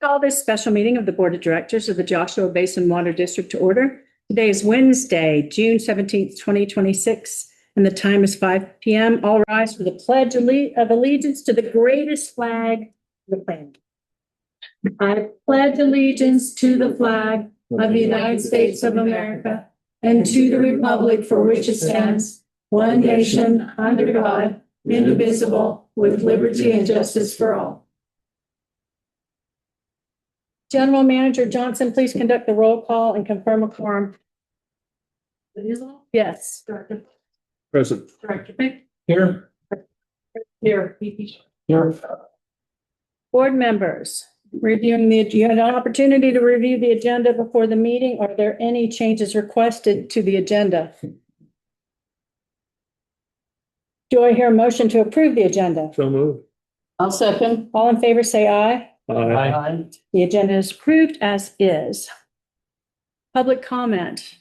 Call this special meeting of the Board of Directors of the Joshua Basin Water District to order. Today is Wednesday, June 17th, 2026, and the time is 5 p.m. All rise for the Pledge of Allegiance to the greatest flag on the planet. I pledge allegiance to the flag of the United States of America and to the republic for which it stands, one nation, under God, indivisible, with liberty and justice for all. General Manager Johnson, please conduct the roll call and confirm a quorum. Yes. Director. Present. Director Pick. Here. Here. Here. Board members, you had an opportunity to review the agenda before the meeting. Are there any changes requested to the agenda? Do I hear a motion to approve the agenda? So moved. I'll second. All in favor, say aye. Aye. The agenda is approved as is. Public comment.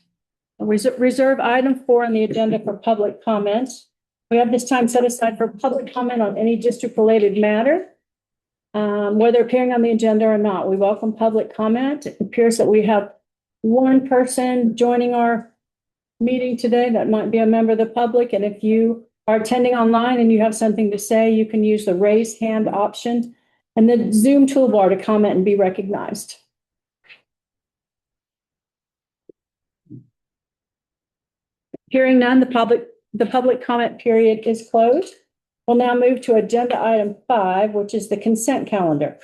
Reserve item 4 on the agenda for public comments. We have this time set aside for public comment on any district-related matter, whether appearing on the agenda or not. We welcome public comment. It appears that we have one person joining our meeting today that might be a member of the public. And if you are attending online and you have something to say, you can use the raise hand option and the Zoom toolbar to comment and be recognized. Hearing none, the public comment period is closed. We'll now move to agenda item 5, which is the consent calendar.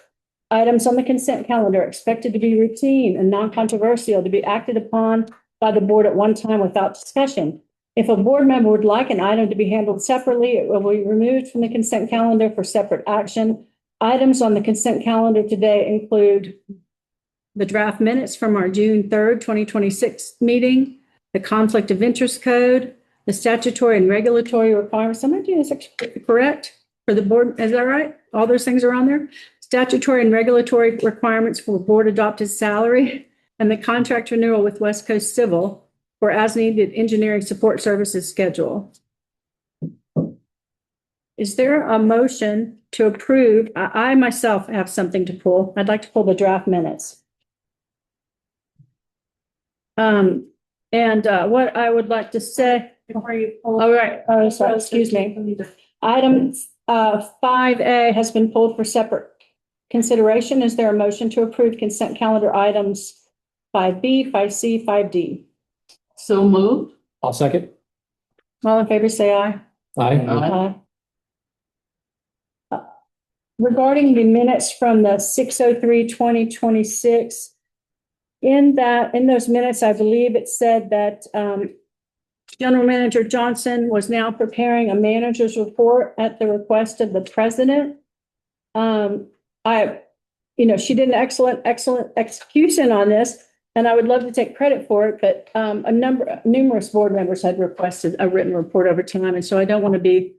Items on the consent calendar are expected to be routine and non-controversial to be acted upon by the board at one time without discussion. If a board member would like an item to be handled separately, it will be removed from the consent calendar for separate action. Items on the consent calendar today include the draft minutes from our June 3rd, 2026 meeting, the conflict of interest code, the statutory and regulatory requirements. I'm going to do this correct for the board. Is that right? All those things are on there. Statutory and regulatory requirements for board adopted salary and the contract renewal with West Coast Civil for as needed engineering support services schedule. Is there a motion to approve? I myself have something to pull. I'd like to pull the draft minutes. What I would like to say, Before you pull. all right, oh, sorry, excuse me. Item 5A has been pulled for separate consideration. Is there a motion to approve consent calendar items 5B, 5C, 5D? So moved. I'll second. All in favor, say aye. Aye. Regarding the minutes from the 6/03/2026, in those minutes, I believe it said that General Manager Johnson was now preparing a manager's report at the request of the president. She did an excellent execution on this, and I would love to take credit for it, but numerous board members had requested a written report over time, and so I don't want to be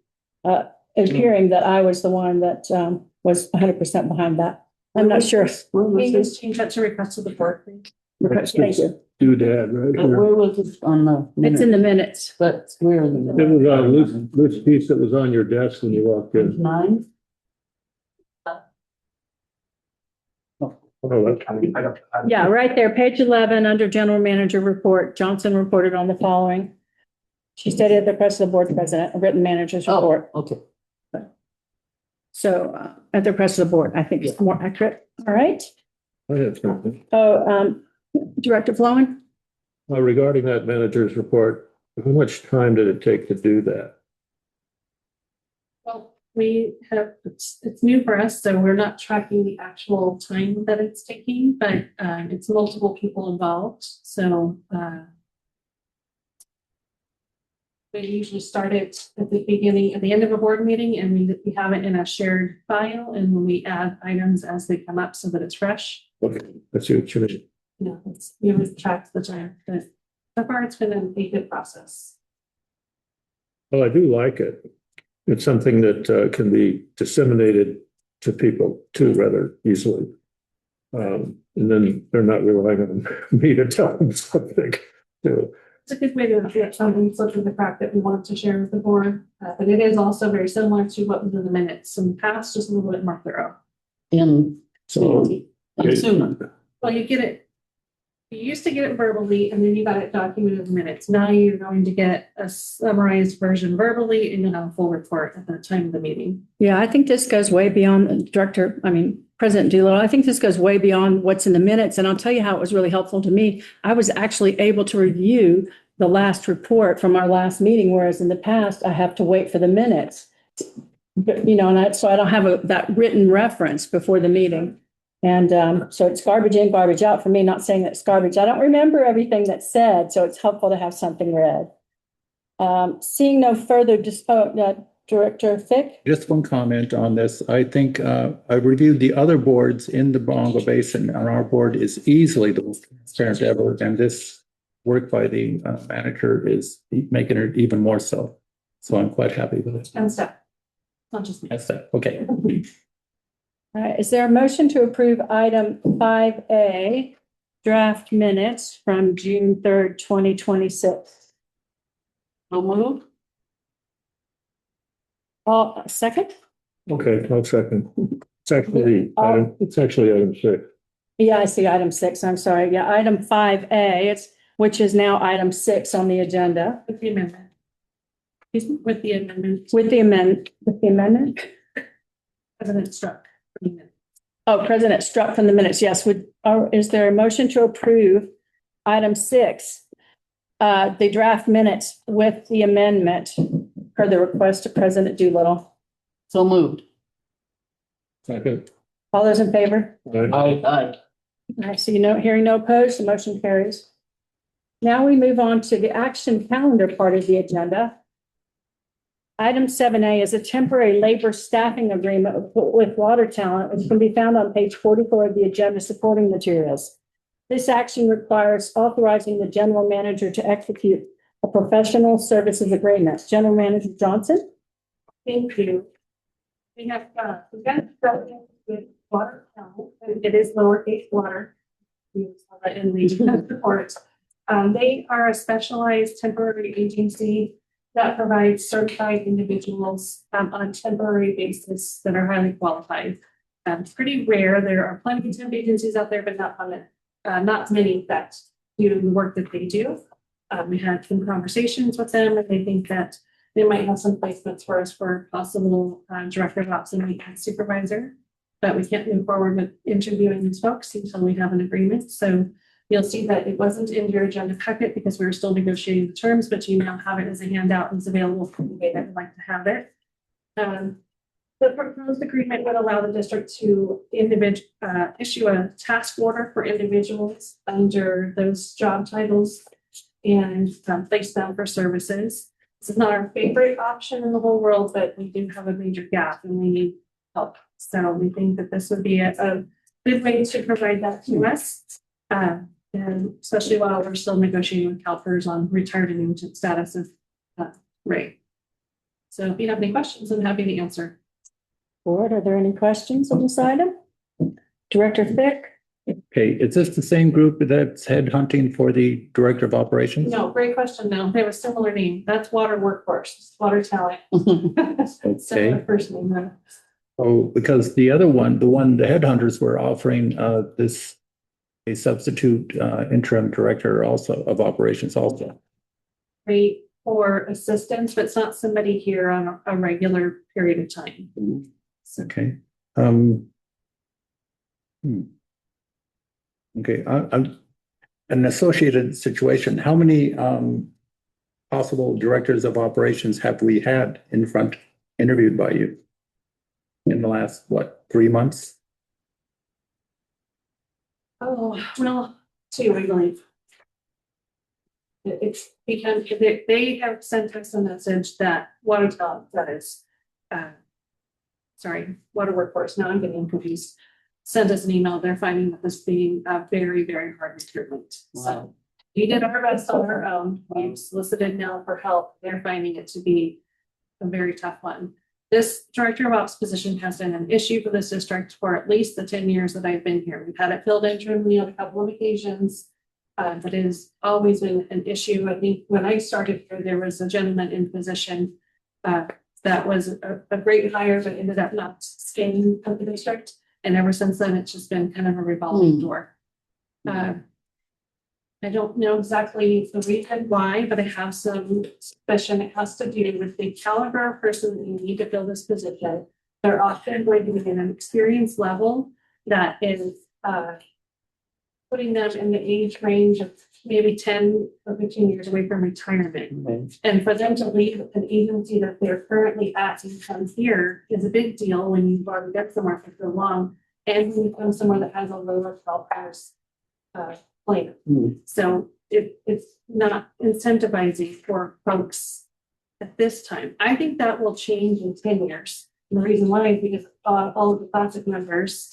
appearing that I was the one that was 100% behind that. I'm not sure. Can you just change that to request of the board, please? Thank you. Doodad right here. Where was it on the? It's in the minutes. But where in the? It was a loose piece that was on your desk when you walked in. 9? Oh, that's. Yeah, right there, page 11, under General Manager Report, Johnson reported on the following. She stated at the request of the board president, a written manager's report. Okay. So at the request of the board, I think it's more accurate. All right. I had something. Director Flowen? Regarding that manager's report, how much time did it take to do that? Well, it's new for us, so we're not tracking the actual time that it's taking, but it's multiple people involved. So we usually start it at the end of a board meeting, and we have it in a shared file, and we add items as they come up so that it's fresh. Okay, I see what you mean. We always track the time, but so far it's been a good process. Well, I do like it. It's something that can be disseminated to people too rather easily. And then they're not relying on me to tell them something. So, It's a good way to get something slipped through the crack that we wanted to share with the board, but it is also very similar to what was in the minutes in the past, just a little bit more thorough. And so And sooner. Well, you get it, you used to get it verbally and then you got it documented in minutes. Now you're going to get a summarized version verbally and you'll have a full report at the time of the meeting. Yeah, I think this goes way beyond President Doolittle. I think this goes way beyond what's in the minutes. And I'll tell you how it was really helpful to me. I was actually able to review the last report from our last meeting, whereas in the past I have to wait for the minutes. But, so I don't have that written reference before the meeting. And so it's garbage in, garbage out for me, not saying that it's garbage. I don't remember everything that's said, so it's helpful to have something read. Seeing no further, Director Fick? Just one comment on this. I think I reviewed the other boards in the Bongo Basin, and our board is easily the most transparent ever. And this work by the manager is making it even more so. So I'm quite happy with it. And stuff, not just me. That's that. Okay. All right, is there a motion to approve item 5A, draft minutes from June 3rd, 2026? So moved. Second? Okay, I'll second. It's actually item 6. Yeah, I see item 6. I'm sorry. Yeah, item 5A, which is now item 6 on the agenda. With the amendment. With the amendment. With the amendment? President struck. Oh, President struck from the minutes. Yes. Is there a motion to approve item 6, the draft minutes with the amendment per the request of President Doolittle? So moved. Second. All those in favor? Aye. I see hearing no opposed, the motion carries. Now we move on to the action calendar part of the agenda. Item 7A is a temporary labor staffing agreement with Water Talent, which can be found on page 44 of the agenda supporting materials. This action requires authorizing the general manager to execute a professional services agreement. General Manager Johnson? Thank you. We have, we've got a program with Water Talent, and it is lowercase water. You saw that in the report. They are a specialized temporary agency that provides certified individuals on a temporary basis that are highly qualified. It's pretty rare. There are plenty of temp agencies out there, but not many that do the work that they do. We had some conversations with them, and they think that they might have some placements for us for possible director of ops and maintenance supervisor. But we can't move forward with interviewing these folks until we have an agreement. So you'll see that it wasn't in your agenda packet because we were still negotiating the terms, but you now have it as a handout and it's available for the way that would like to have it. The proposed agreement would allow the district to issue a task order for individuals under those job titles and place them for services. This is not our favorite option in the whole world, but we do have a major gap and we need help. So we think that this would be a good way to provide that to us. And especially while we're still negotiating with CalPERS on retired annuitant status of Ray. So if you have any questions, I'm happy to answer. Board, are there any questions on this item? Director Fick? Okay. Is this the same group that's headhunting for the director of operations? No, great question. No, they have a similar name. That's Water Workforce, Water Talent. Similar first name. though. Oh, because the other one, the headhunters were offering a substitute interim director also of operations also. Great for assistance, but it's not somebody here on a regular period of time. So Okay. Okay, I'm an associated situation. How many possible directors of operations have we had interviewed by you in the last, 3 months? Oh, well, 2, I believe. It's because they have sent us a message that Water Talent, that is, Water Workforce, now I'm getting confused, sent us an email. They're finding that this being a very, very hard recruitment. So Wow. we did our best on our own. We've solicited now for help. They're finding it to be a very tough one. This director of ops position has been an issue for this district for at least the 10 years that I've been here. We've had it filled interimly on a couple of occasions. But it has always been an issue. I think when I started here, there was a gentleman in position that was a great hire, but ended up not staying at the district. And ever since then, it's just been kind of a revolving door. I don't know exactly the reason why, but I have some suspicion it has to do with the caliber of person that you need to fill this position. They're often going to be in an experience level that is putting them in the age range of maybe 10 or 15 years away from retirement. And for them to leave an agency that they're currently at and come here is a big deal when you've already been somewhere for so long. And when you come somewhere that has a lower CalPERS plan. So it's not incentivizing for folks at this time. I think that will change in 10 years. And the reason why is because all of the classic members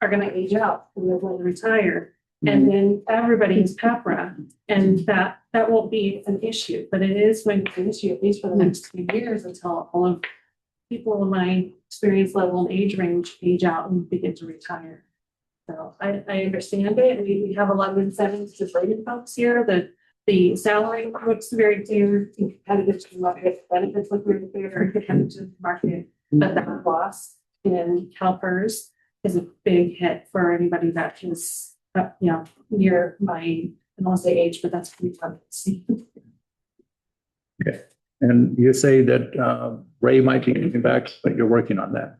are going to age out and they're going to retire. And then everybody's PAPRA, and that won't be an issue, but it is going to be an issue at least for the next 2 years until all of people in my experience level and age range age out and begin to retire. So I understand it. We have a lot of incentives to bring in folks here. The salary looks very fair, competitive to the market, benefits look very fair, competitive to the market, but that loss in CalPERS is a big hit for anybody that is near my, I don't want to say age, but that's pretty fun to see. Okay. And you say that Ray might be coming back, but you're working on that.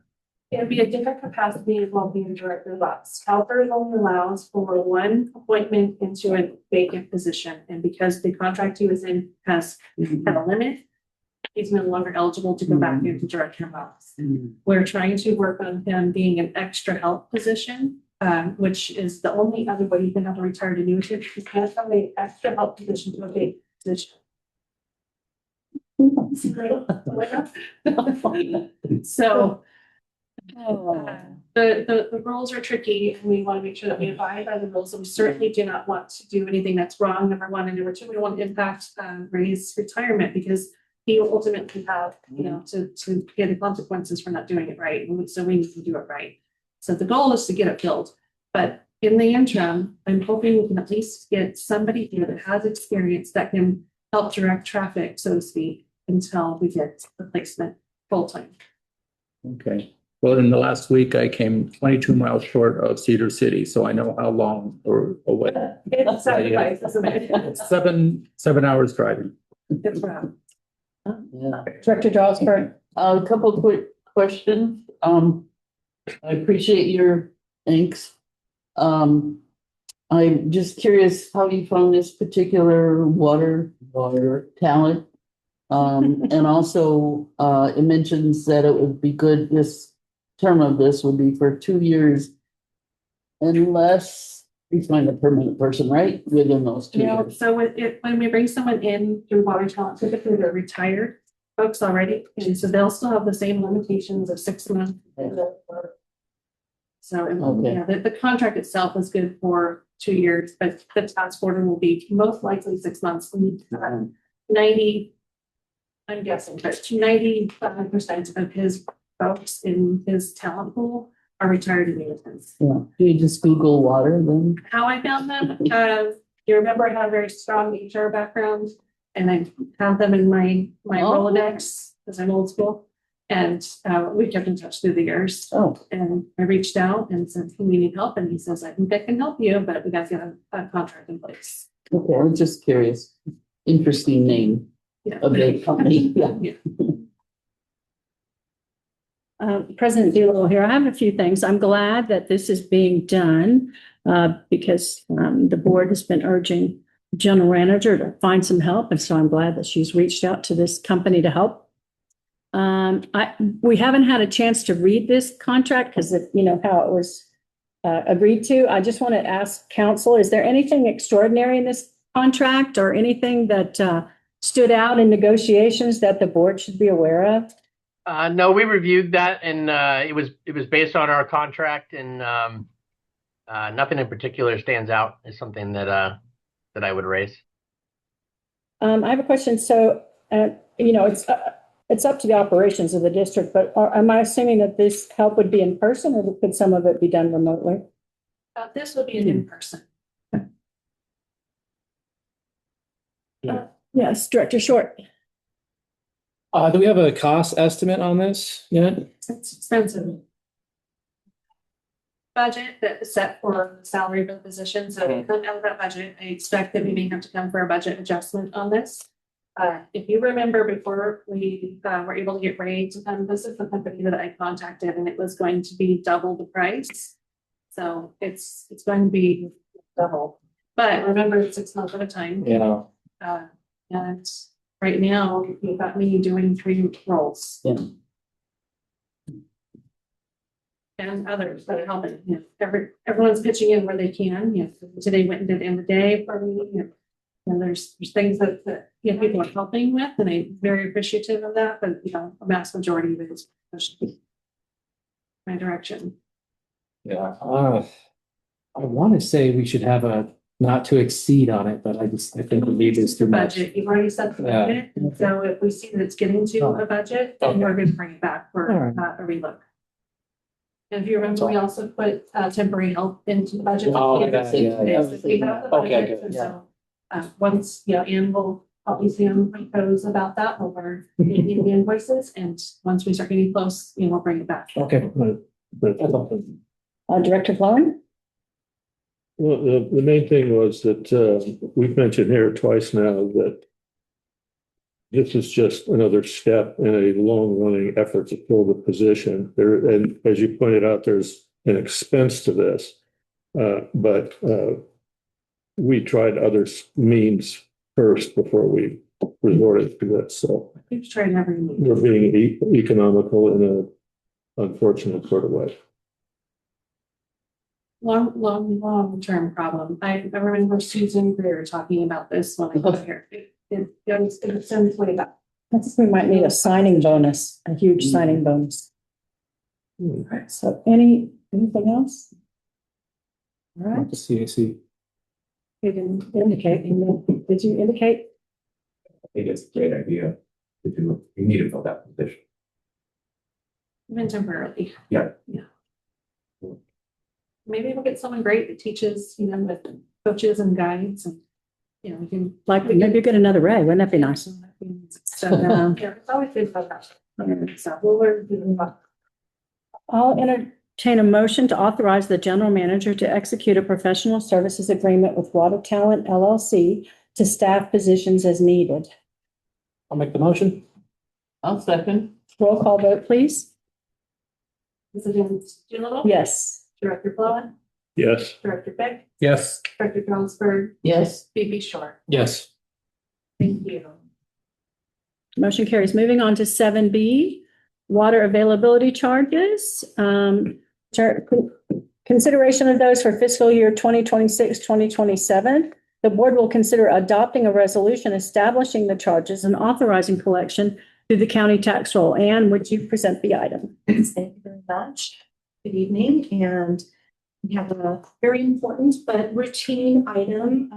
It'll be a different capacity and won't be a director lots. CalPERS only allows for one appointment into a vacant position. And because the contract he was in has had a limit, he's no longer eligible to go back into director lots. We're trying to work on him being an extra help position. Which is the only other way you can have a retired annuitant. You can't have an extra help position to a big position. So the rules are tricky, and we want to make sure that we abide by the rules. And we certainly do not want to do anything that's wrong. Number one, and number two, we don't want to impact Ray's retirement because he will ultimately have, to pay the consequences for not doing it right. And so we need to do it right. So the goal is to get it filled, but in the interim, I'm hoping we can at least get somebody here that has experience that can help direct traffic, so to speak, until we get the placement full-time. Okay. Well, in the last week, I came 22 miles short of Cedar City, so I know how long or what. It's sacrifice, isn't it? It's 7 hours driving. It's rough. Yeah. Director Dawsberg. A couple quick questions. I appreciate your thanks. I'm just curious how you found this particular water talent. And also, it mentions that it would be good, this term of this would be for 2 years. Unless we find a permanent person, right? Within those 2 years. So when we bring someone in through water talent, typically they're retired folks already. And so they'll still have the same limitations of 6 months. So, the contract itself is good for 2 years, but the task order will be most likely 6 months. 90, I'm guessing, but 95% of his folks in his talent pool are retired annuitants. Yeah. Do you just Google water then? How I found them, you remember I had a very strong HR background, and I have them in my Rolodex because I'm old school. And we kept in touch through the years. And I reached out and said, we need help. And he says, I think I can help you, but we got to get a contract in place. Okay, I'm just curious. Interesting name of the company. Yeah. President Doolittle here. I have a few things. I'm glad that this is being done because the board has been urging general manager to find some help. And so I'm glad that she's reached out to this company to help. We haven't had a chance to read this contract because of, how it was agreed to. I just want to ask council, is there anything extraordinary in this contract or anything that stood out in negotiations that the board should be aware of? No, we reviewed that and it was based on our contract and nothing in particular stands out as something that I would raise. I have a question. So, it's up to the operations of the district, but am I assuming that this help would be in person or could some of it be done remotely? This would be an in-person. Yes, Director Short. Do we have a cost estimate on this yet? It's expensive. budget that is set for the salary of the position, so if we come out of that budget, I expect that we may have to come for a budget adjustment on this. If you remember before we were able to get raised, this is the company that I contacted and it was going to be double the price. So it's going to be double, but remember it's 6 months at a time. Yeah. And right now, you've got me doing 3 roles. Yeah. And others that are helping, you know, everyone's pitching in where they can, you know, today went and did end of the day for me, you know. And there's things that, you know, people are helping with, and I'm very appreciative of that, but, you know, a vast majority of it is pushing my direction. Yeah. I want to say we should have a not to exceed on it, but I think we need this too much. Budget, you've already set the Yeah. budget, and so if we see that it's getting to a budget, then we're gonna bring it back for All right. a relook. And if you remember, we also put temporary help into the budget. Oh, Yeah, yeah, yeah, yeah. we have the Okay, budget, good, and yeah. so, once, you know, Ann will probably see them propose about that when we're making the invoices, and once we start getting close, you know, we'll bring it back. Okay. But, Director Sloan? well, the main thing was that, we've mentioned here twice now that this is just another step in a long-running effort to fill the position there. And as you pointed out, there's an expense to this. But we tried other means first before we resorted to this. So We've tried every means. we're being economical in a unfortunate sort of way. Long-term problem. I remember Susan Greer talking about this when I was here. It sends way back. I think we might need a signing bonus, a huge signing bonus. All right, so anything else? All right, The CAC. you didn't indicate, did you indicate? I think it's a great idea to do, you need to fill that position. Even temporarily. Yeah. Yeah. Maybe we'll get someone great that teaches, you know, with coaches and guides, and, you know, we can. Like, maybe get another Ray, wouldn't that be nice? So, yeah, it's always good for that. So we'll learn. I'll entertain a motion to authorize the general manager to execute a professional services agreement with Water Talent LLC to staff positions as needed. I'll make the motion. I'll second. Roll call vote, please. President Doolittle? Yes. Director Plowen? Yes. Director Beck? Yes. Director Jonesburg? Yes. BB Short? Yes. Thank you. Motion carries. Moving on to 7B, water availability charges. Consideration of those for fiscal year 2026, 2027. The board will consider adopting a resolution establishing the charges and authorizing collection through the county tax roll. Ann, would you present the item? Thank you very much. Good evening, and we have a very important but routine item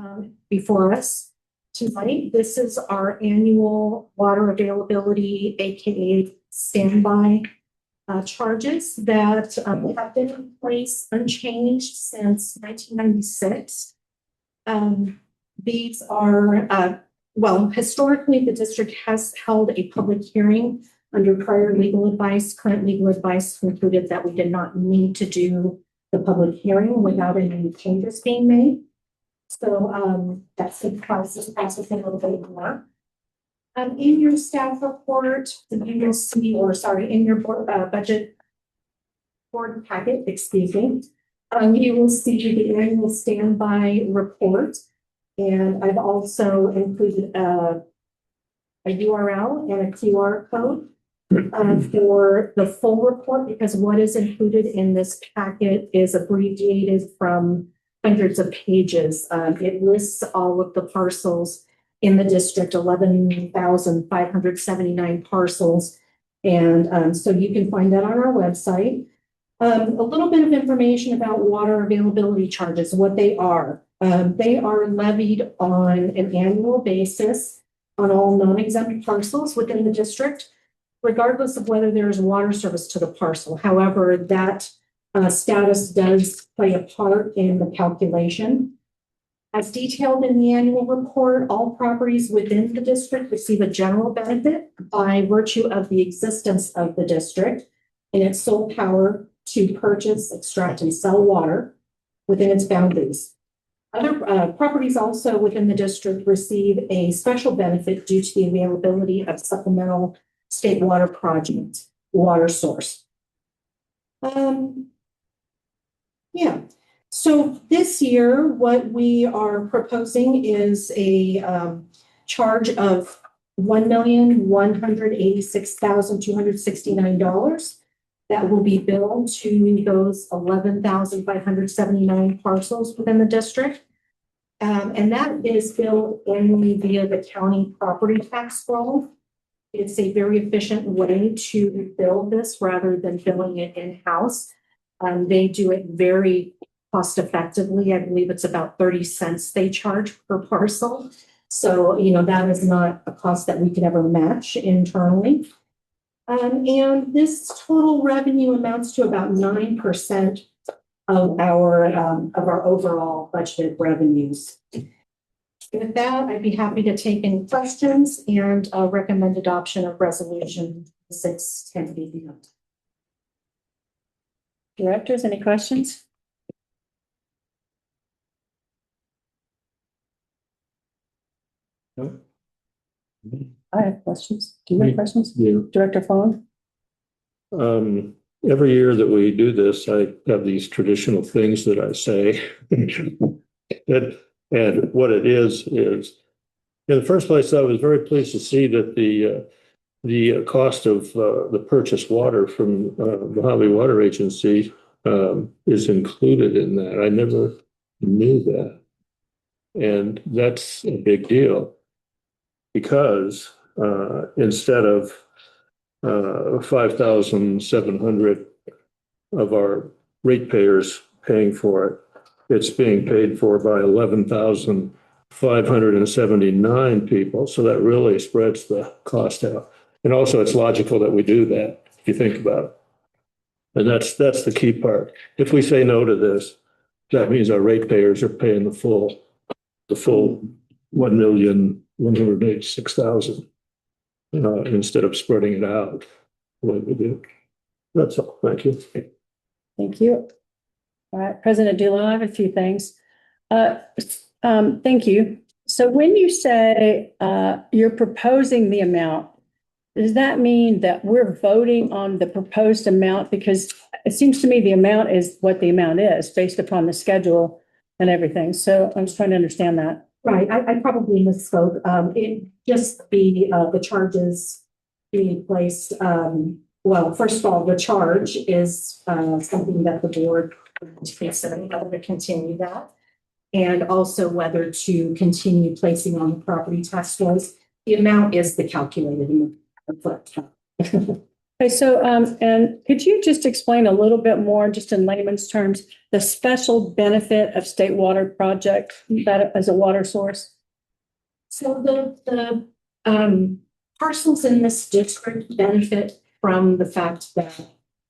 before us tonight. This is our annual water availability, aka standby charges that have been in place unchanged since 1996. These are, well, historically, the district has held a public hearing under prior legal advice. Current legal advice concluded that we did not need to do the public hearing without any changes being made. So that's the process a little bit more. In your staff report, you will see, or sorry, in your board, budget board packet, excuse me, you will see the annual standby report. And I've also included a URL and a QR code for the full report, because what is included in this packet is abbreviated from hundreds of pages. It lists all of the parcels in the district, 11,579 parcels. And so you can find that on our website. A little bit of information about water availability charges, what they are. They are levied on an annual basis on all non-exempt parcels within the district, regardless of whether there is water service to the parcel. However, that status does play a part in the calculation. As detailed in the annual report, all properties within the district receive a general benefit by virtue of the existence of the district and its sole power to purchase, extract, and sell water within its boundaries. Other properties also within the district receive a special benefit due to the availability of supplemental state water project water source. Yeah, so this year, what we are proposing is a charge of $1,186,269 that will be billed to those 11,579 parcels within the district. And that is billed annually via the county property tax roll. It's a very efficient way to bill this rather than billing it in-house. They do it very cost effectively. I believe it's about 30 cents they charge per parcel. So, that is not a cost that we could ever match internally. And this total revenue amounts to about 9% of our overall budgeted revenues. With that, I'd be happy to take any questions and recommend adoption of resolution 610 Directors, any questions? No. I have questions. Do you have questions? Yeah. Director Fong? Every year that we do this, I have these traditional things that I say. And what it is in the first place, I was very pleased to see that the cost of the purchased water from the Mojave Water Agency is included in that. I never knew that. And that's a big deal because instead of 5,700 of our ratepayers paying for it, it's being paid for by 11,579 people. So that really spreads the cost out. And also it's logical that we do that, if you think about it. And that's the key part. If we say no to this, that means our ratepayers are paying the full 1,186,000 instead of spreading it out the way we do. That's all. Thank you. Thank you. All right, President Dillon, I have a few things. Thank you. So when you say you're proposing the amount, does that mean that we're voting on the proposed amount? Because it seems to me the amount is what the amount is based upon the schedule and everything. So I'm just trying to understand that. Right, I probably misspoke. It just the charges being placed. Well, first of all, the charge is something that the board to consider whether to continue that, and also whether to continue placing on the property tax rolls. The amount is the calculated amount. Okay, so and could you just explain a little bit more, just in layman's terms, the special benefit of state water project that as a water source? So the parcels in this district benefit from the fact that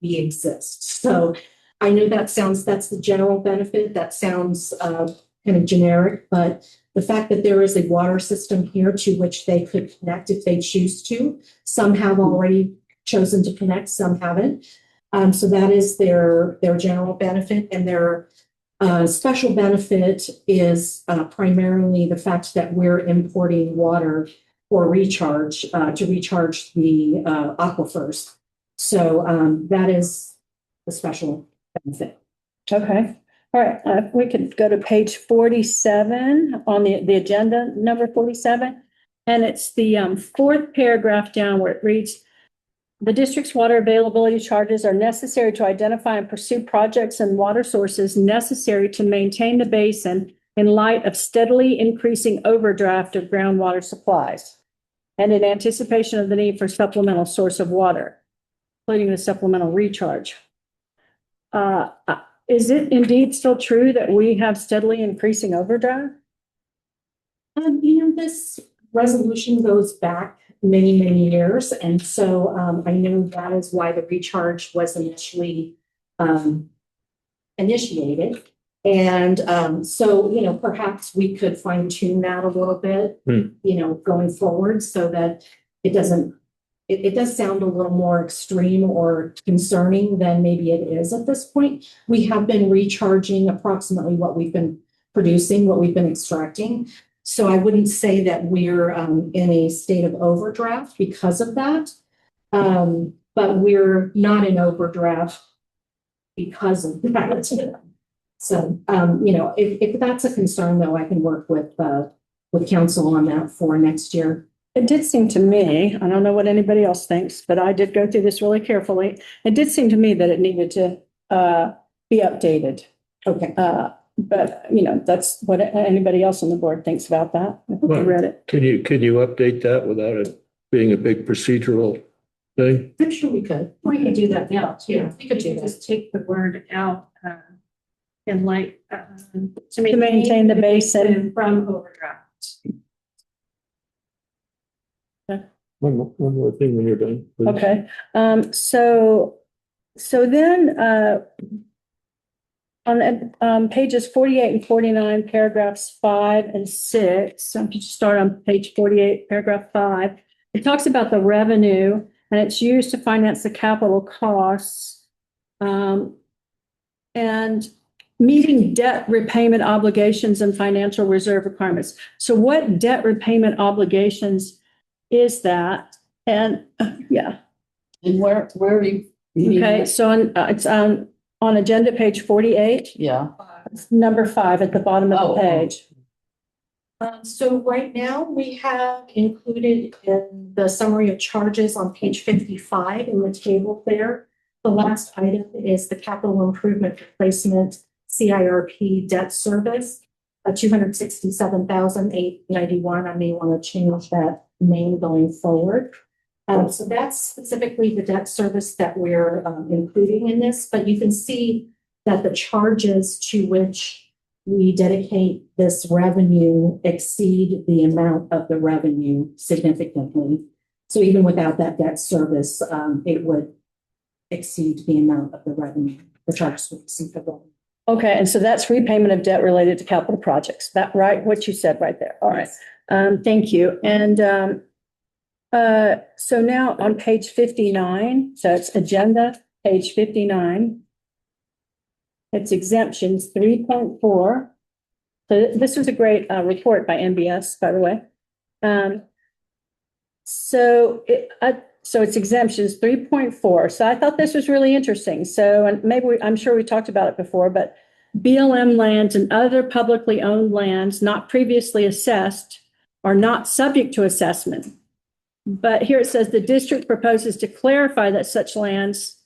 we exist. So I know that's the general benefit. That sounds kind of generic, but the fact that there is a water system here to which they could connect if they choose to. Some have already chosen to connect, some haven't. So that is their general benefit, and their special benefit is primarily the fact that we're importing water for recharge to recharge the aquifers. So that is the special benefit. Okay. All right. If we could go to page 47 on the agenda, number 47. And it's the fourth paragraph down where it reads, the district's water availability charges are necessary to identify and pursue projects and water sources necessary to maintain the basin in light of steadily increasing overdraft of groundwater supplies and in anticipation of the need for supplemental source of water, including the supplemental recharge. Is it indeed still true that we have steadily increasing overdraft? This resolution goes back many, many years. And so I know that is why the recharge was initially initiated. And so, perhaps we could fine tune that a little bit, going forward so that it doesn't it does sound a little more extreme or concerning than maybe it is at this point. We have been recharging approximately what we've been producing, what we've been extracting. So I wouldn't say that we're in a state of overdraft because of that. But we're not in overdraft because of that. So, if that's a concern, though, I can work with council on that for next year. It did seem to me, I don't know what anybody else thinks, but I did go through this really carefully. It did seem to me that it needed to be updated. Okay. But, that's what anybody else on the board thinks about that. I Well, read it. Can you update that without it being a big procedural thing? I'm sure we could. We could do that now, too. We could do that. Just take the word out, and to maintain the basin. from overdraft. One more thing when you're done. please. Okay, so then, on pages 48 and 49, paragraphs 5 and 6, so I'm just start on page 48, paragraph 5. It talks about the revenue and it's used to finance the capital costs. And meeting debt repayment obligations and financial reserve requirements. So what debt repayment obligations is that? And yeah, And where are you? okay. So it's on agenda page 48, Yeah. number 5 at the bottom of Oh, the page. So right now, we have included in the summary of charges on page 55 in the table there. The last item is the capital improvement replacement CIRP debt service, $267,891. I may want to change that name going forward. So that's specifically the debt service that we're including in this, but you can see that the charges to which we dedicate this revenue exceed the amount of the revenue significantly. So even without that debt service, it would exceed the amount of the revenue, the charges would exceed the revenue. Okay, and so that's repayment of debt related to capital projects. That right? What you said right there. All right. Thank you. And so now on page 59, so it's agenda, page 59. It's exemptions 3.4. So this was a great report by NBS, by the way. So it's exemptions 3.4. So I thought this was really interesting. So, and I'm sure we talked about it before, but BLM lands and other publicly owned lands not previously assessed are not subject to assessment. But here it says the district proposes to clarify that such lands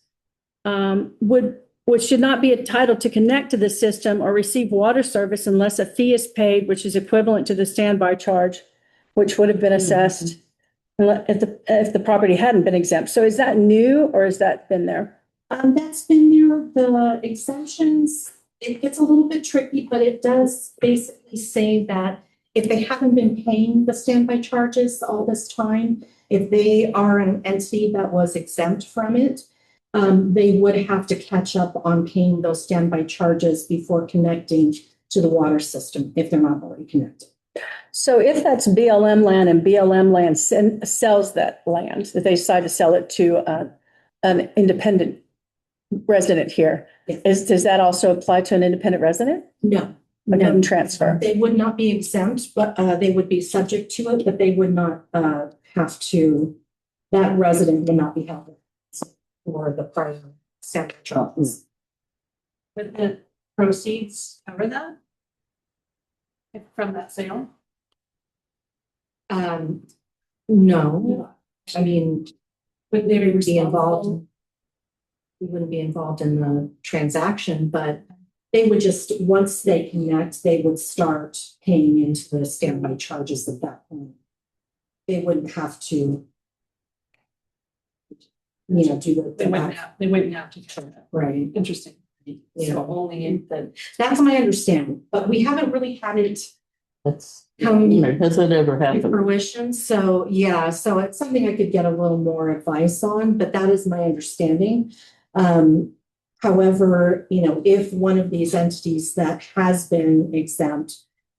which should not be entitled to connect to the system or receive water service unless a fee is paid, which is equivalent to the standby charge, which would have been assessed if the property hadn't been exempt. So is that new or has that been there? That's been there. The exemptions, it gets a little bit tricky, but it does basically say that if they haven't been paying the standby charges all this time, if they are an entity that was exempt from it, they would have to catch up on paying those standby charges before connecting to the water system if they're not already connected. So if that's BLM land and BLM land sells that land, if they decide to sell it to an independent resident here, does that also apply to an independent resident? No. It doesn't transfer. They would not be exempt, but they would be subject to it, but they would not have to, that resident would not be held for the prior standby charges. Would the proceeds cover that? From that sale? No, I mean, would they be involved? We wouldn't be involved in the transaction, but they would just, once they connect, they would start paying into the standby charges at that point. They wouldn't have to, do the. They wouldn't have to cover that. Right. Interesting. Yeah. So only in the. That's my understanding, but we haven't really had it Has come it ever to happened? fruition. So, yeah, so it's something I could get a little more advice on, but that is my understanding. However, if one of these entities that has been exempt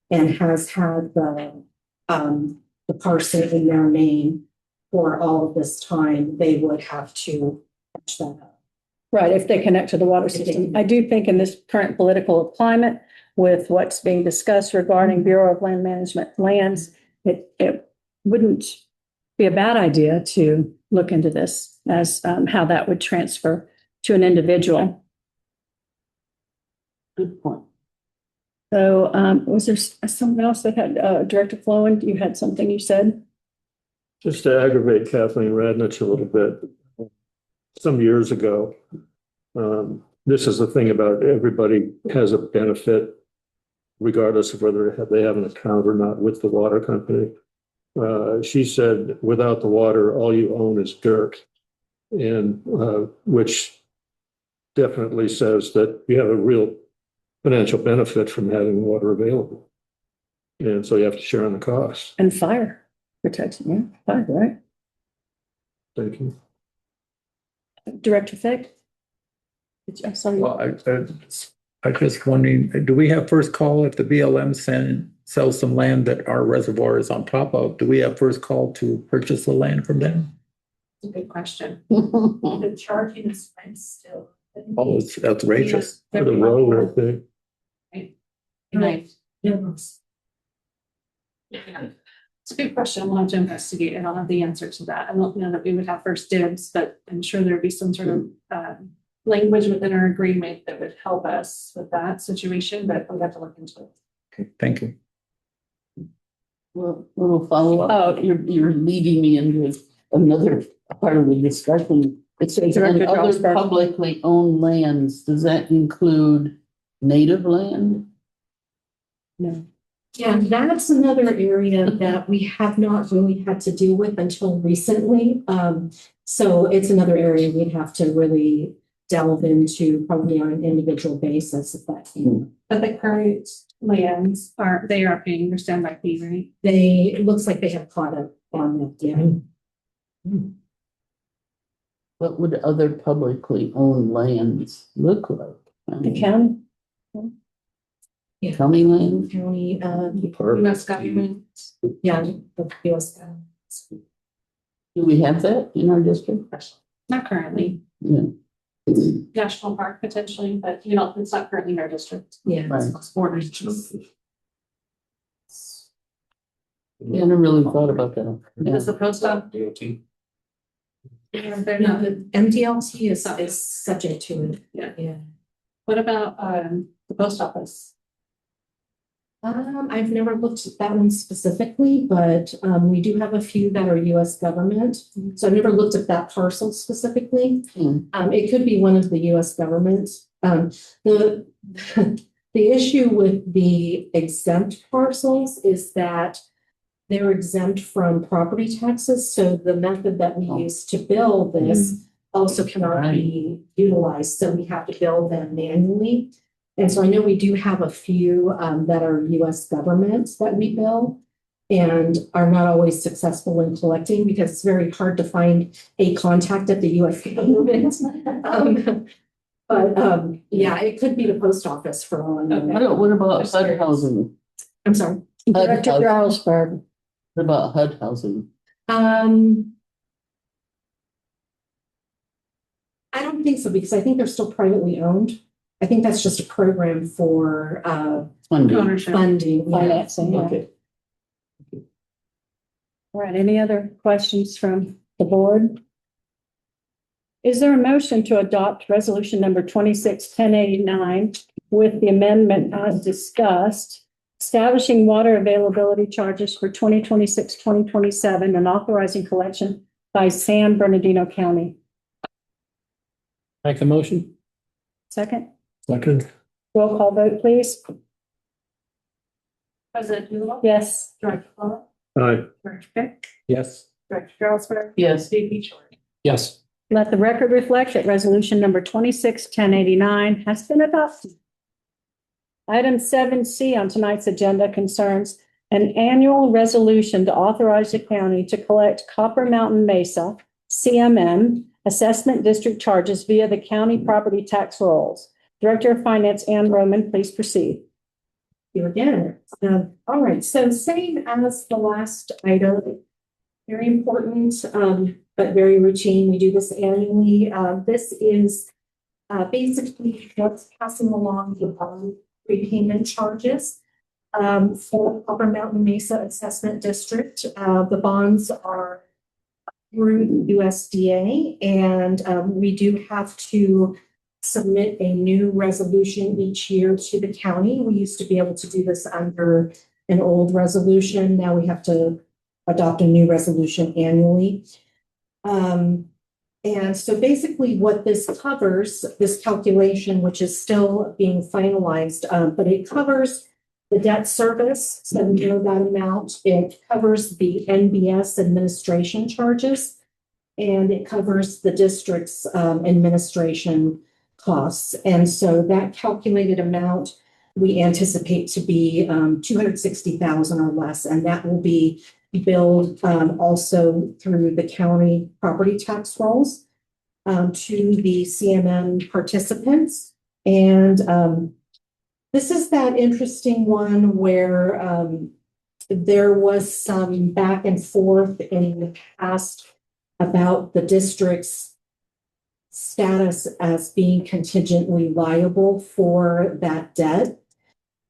and has had the parcel in their name, for all of this time, they would have to catch that up. Right, if they connect to the water system. I do think in this current political climate, with what's being discussed regarding Bureau of Land Management lands, it wouldn't be a bad idea to look into this as how that would transfer to an individual. Good point. So was there someone else that had, Director Flowen, you had something you said? Just to aggravate Kathleen Radnich a little bit, some years ago, this is the thing about everybody has a benefit regardless of whether they have an account or not with the water company. She said, without the water, all you own is dirt, and which definitely says that you have a real financial benefit from having water available. And so you have to share on the cost. And fire protection, yeah, fire, right? Thank you. Director Fick? I'm sorry. Well, I just wondering, do we have first call if the BLM sells some land that our reservoir is on top of? Do we have first call to purchase the land from them? It's a good question. The charging is still. Oh, it's outrageous. For the road, I think. Right. Yes. Yeah. It's a good question. We'll have to investigate. I don't have the answer to that. I don't know that we would have first dibs, but I'm sure there'd be some sort of language within our agreement that would help us with that situation, but we'll have to look into it. Okay, thank you. Well, little follow-up. Oh. You're leading me into another part of the discussion. It says, Director and other Johnson. publicly owned lands, does that include native land? No. Yeah, that's another area that we have not really had to deal with until recently. So it's another area we'd have to really delve into probably on an individual basis if that came. But the current lands they are paying their standby fee, right? It looks like they have caught up on that, yeah. What would other publicly owned lands look like? The county? County land? County, Park. US government. yeah, the US government. Do we have that in our district? Not currently. Yeah. National park potentially, but it's not currently in our district. Yeah. Right. It's borders. Yeah, I never really thought about that. Yeah. Does the post office? DOT. They're No, not. the MDLT is subject to it. Yeah. Yeah. What about the post office? I've never looked at that one specifically, but we do have a few that are US government. So I've never looked at that parcel specifically. Hmm. It could be one of the US government. The issue with the exempt parcels is that they're exempt from property taxes. So the method that we use to bill this also cannot be utilized. So we have to bill them manually. And so I know we do have a few that are US government that we bill and are not always successful in collecting because it's very hard to find a contact at the US government. Yeah, it could be the post office for all I know. What about HUD housing? I'm sorry. Director HUD, Jarlsberg. what about HUD housing? I don't think so because I think they're still privately owned. I think that's just a program for Funding. Ownership. funding. yeah. Financing, yeah. Okay. All right, any other questions from the board? Is there a motion to adopt resolution number 26-1089 with the amendment as discussed, establishing water availability charges for 2026-2027 and authorizing collection by San Bernardino County? Make the motion? Second, Second. roll call vote, please. President Doolittle? Yes. Director Paul? Aye. Director Fick? Yes. Director Jarlsberg? Yes. VP Short? Yes. Let the record reflect that resolution number 26-1089 has been adopted. Item 7C on tonight's agenda concerns an annual resolution to authorize the county to collect Copper Mountain Mesa, CMM, assessment district charges via the county property tax rolls. Director of Finance, Ann Roman, please proceed. You again. All right, so same as the last item. very important, but very routine. We do this annually. This is basically what's passing along the bond repayment charges for Upper Mountain Mesa Assessment District. The bonds are through the USDA, and we do have to submit a new resolution each year to the county. We used to be able to do this under an old resolution. Now we have to adopt a new resolution annually. And so basically what this covers, this calculation, which is still being finalized, but it covers the debt service, so we know that amount. It covers the NBS administration charges, and it covers the district's administration costs. And so that calculated amount we anticipate to be 260,000 or less, and that will be billed also through the county property tax rolls to the CMM participants. And this is that interesting one where there was some back and forth in the past about the district's status as being contingently liable for that debt.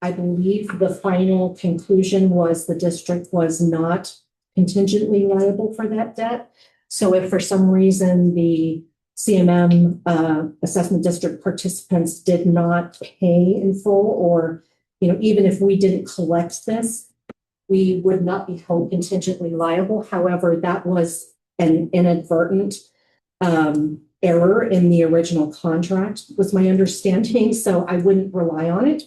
I believe the final conclusion was the district was not contingently liable for that debt. So if for some reason the CMM assessment district participants did not pay in full, or even if we didn't collect this, we would not be held contingently liable. However, that was an inadvertent error in the original contract, was my understanding. So I wouldn't rely on it.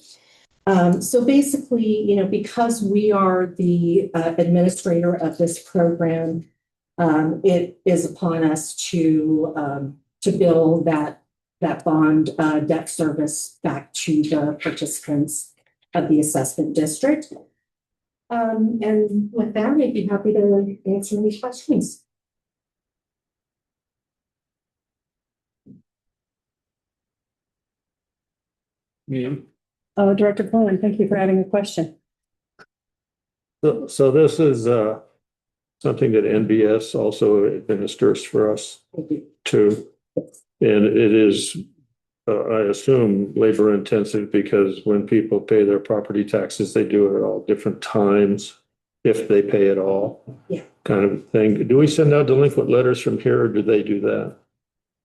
So basically, because we are the administrator of this program, it is upon us to bill that bond debt service back to the participants of the assessment district. And with that, I'd be happy to answer any questions. Director Cohen, thank you for adding a question. So this is something that NBS also administers for us too. And it is, I assume, labor intensive because when people pay their property taxes, they do it at all different times, if they pay at all. Yeah. Kind of thing. Do we send out delinquent letters from here, or do they do that?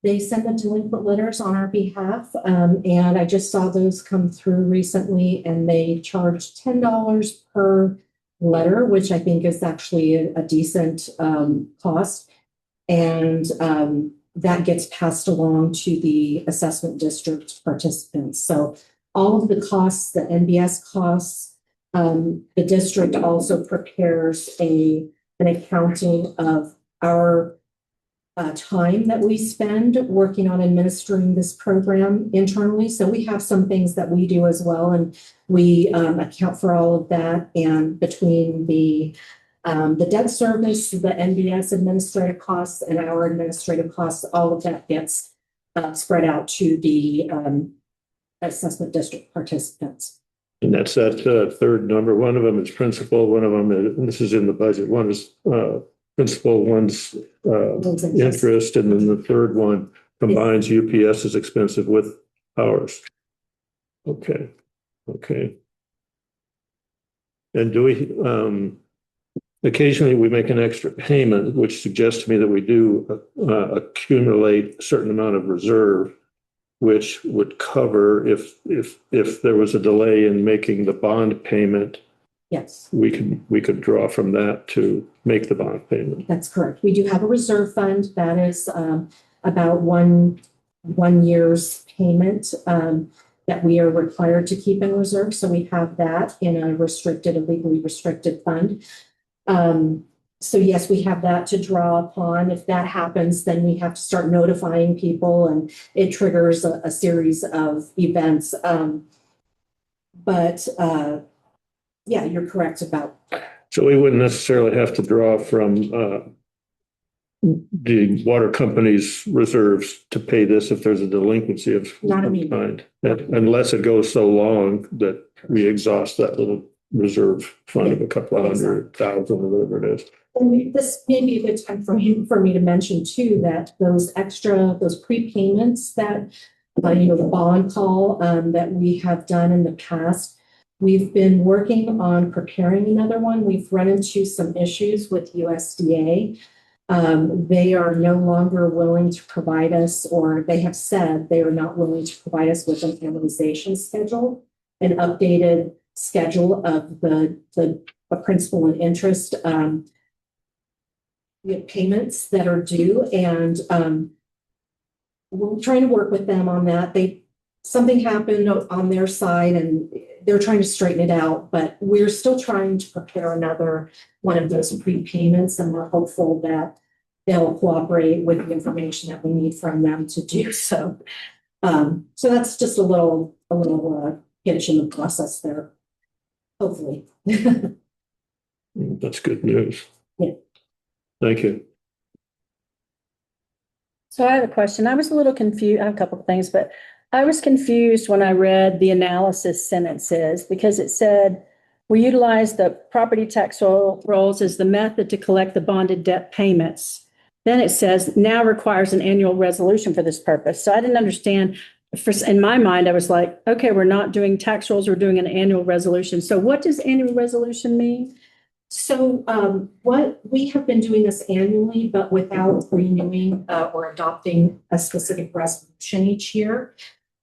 They send the delinquent letters on our behalf, and I just saw those come through recently, and they charge $10 per letter, which I think is actually a decent cost. And that gets passed along to the assessment district participants. So all of the costs, the NBS costs, the district also prepares an accounting of our time that we spend working on administering this program internally. So we have some things that we do as well, and we account for all of that. And between the debt service, the NBS administrative costs, and our administrative costs, all of that gets spread out to the assessment district participants. And that's that third number. One of them is principal. One of them is, and this is in the budget. One is principal, one's interest, and then the third one combines UPS's expensive with ours. Okay. And do we, occasionally we make an extra payment, which suggests to me that we do accumulate a certain amount of reserve, which would cover if there was a delay in making the bond payment. Yes. We could draw from that to make the bond payment. That's correct. We do have a reserve fund that is about one year's payment that we are required to keep in reserve. So we have that in a legally restricted fund. So yes, we have that to draw upon. If that happens, then we have to start notifying people, and it triggers a series of events. Yeah, you're correct about. So we wouldn't necessarily have to draw from the water company's reserves to pay this if there's a delinquency of some kind, unless it goes so long that we exhaust that little reserve fund of a couple of $100,000 or whatever it is. And this may be a good time for me to mention too, that those prepayments that, the bond call, that we have done in the past, we've been working on preparing another one. We've run into some issues with USDA. They are no longer willing to provide us, or they have said they are not willing to provide us with an amortization schedule, an updated schedule of the principal and interest, payments that are due, and we're trying to work with them on that. Something happened on their side and they're trying to straighten it out, but we're still trying to prepare another one of those prepayments, and we're hopeful that they'll cooperate with the information that we need from them to do so. So that's just a little hitch in the process there, hopefully. That's good news. Yeah. Thank you. So I have a question. I was a little confused. I have a couple of things, but I was confused when I read the analysis sentences because it said we utilize the property tax rolls as the method to collect the bonded debt payments. Then it says now requires an annual resolution for this purpose. So I didn't understand. In my mind, I was like, okay, we're not doing tax rolls, we're doing an annual resolution. So what does annual resolution mean? So what we have been doing this annually, but without renewing or adopting a specific resolution each year.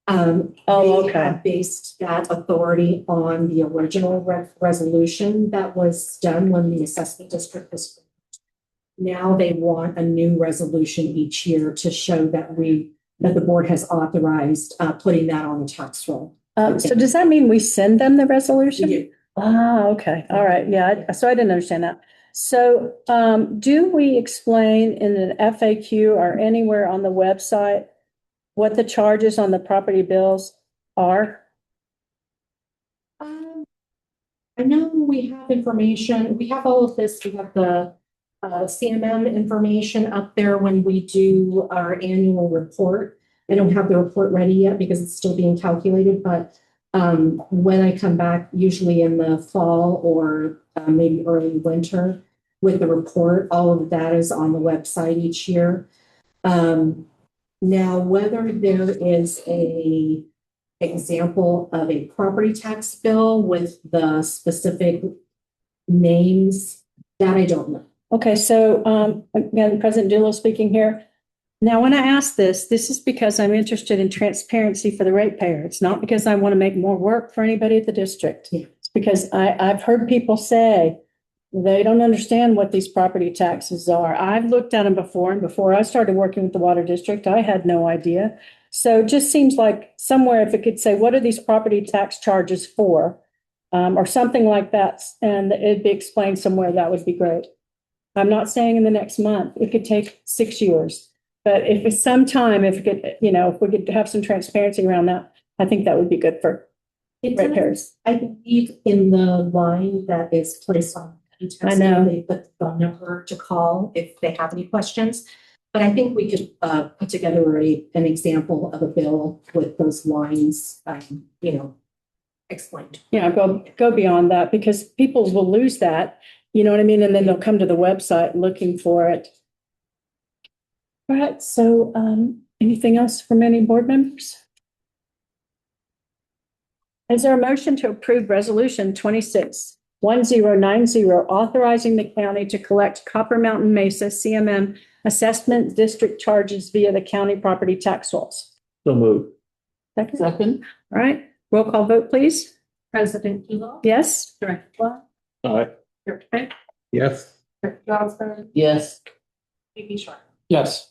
They have based that authority on the original resolution that was done when the assessment district was. Now they want a new resolution each year to show that the board has authorized putting that on the tax roll. So does that mean we send them the resolution? Yeah. Ah, okay. All right. Yeah. So I didn't understand that. So do we explain in an FAQ or anywhere on the website what the charges on the property bills are? I know we have information. We have all of this. We have the CMM information up there when we do our annual report. I don't have the report ready yet because it's still being calculated, but when I come back, usually in the fall or maybe early winter with the report, all of that is on the website each year. Now, whether there is a example of a property tax bill with the specific names, that I don't know. Okay, so again, President Doolittle speaking here. Now, when I ask this is because I'm interested in transparency for the ratepayer. It's not because I want to make more work for anybody at the district. Yeah. It's because I've heard people say they don't understand what these property taxes are. I've looked at them before, and before I started working with the water district, I had no idea. So it just seems like somewhere if it could say, what are these property tax charges for? Or something like that, and it'd be explained somewhere, that would be great. I'm not saying in the next month, it could take 6 years. But if it's some time, if we could have some transparency around that, I think that would be good for ratepayers. I believe in the line that is placed on. I know. They put the phone number to call if they have any questions. But I think we could put together an example of a bill with those lines, explained. Yeah, go beyond that because people will lose that, you know what I mean? And then they'll come to the website looking for it. All right, so anything else from any board members? Is there a motion to approve resolution 261090 authorizing the county to collect Copper Mountain Mesa CMM assessment district charges via the county property tax rolls? So moved. Second, All right, roll call vote, please. President Kilo. Yes? Director Clark. Aye. Director Pitt. Yes. Director Johnson. yes. Amy Short. Yes.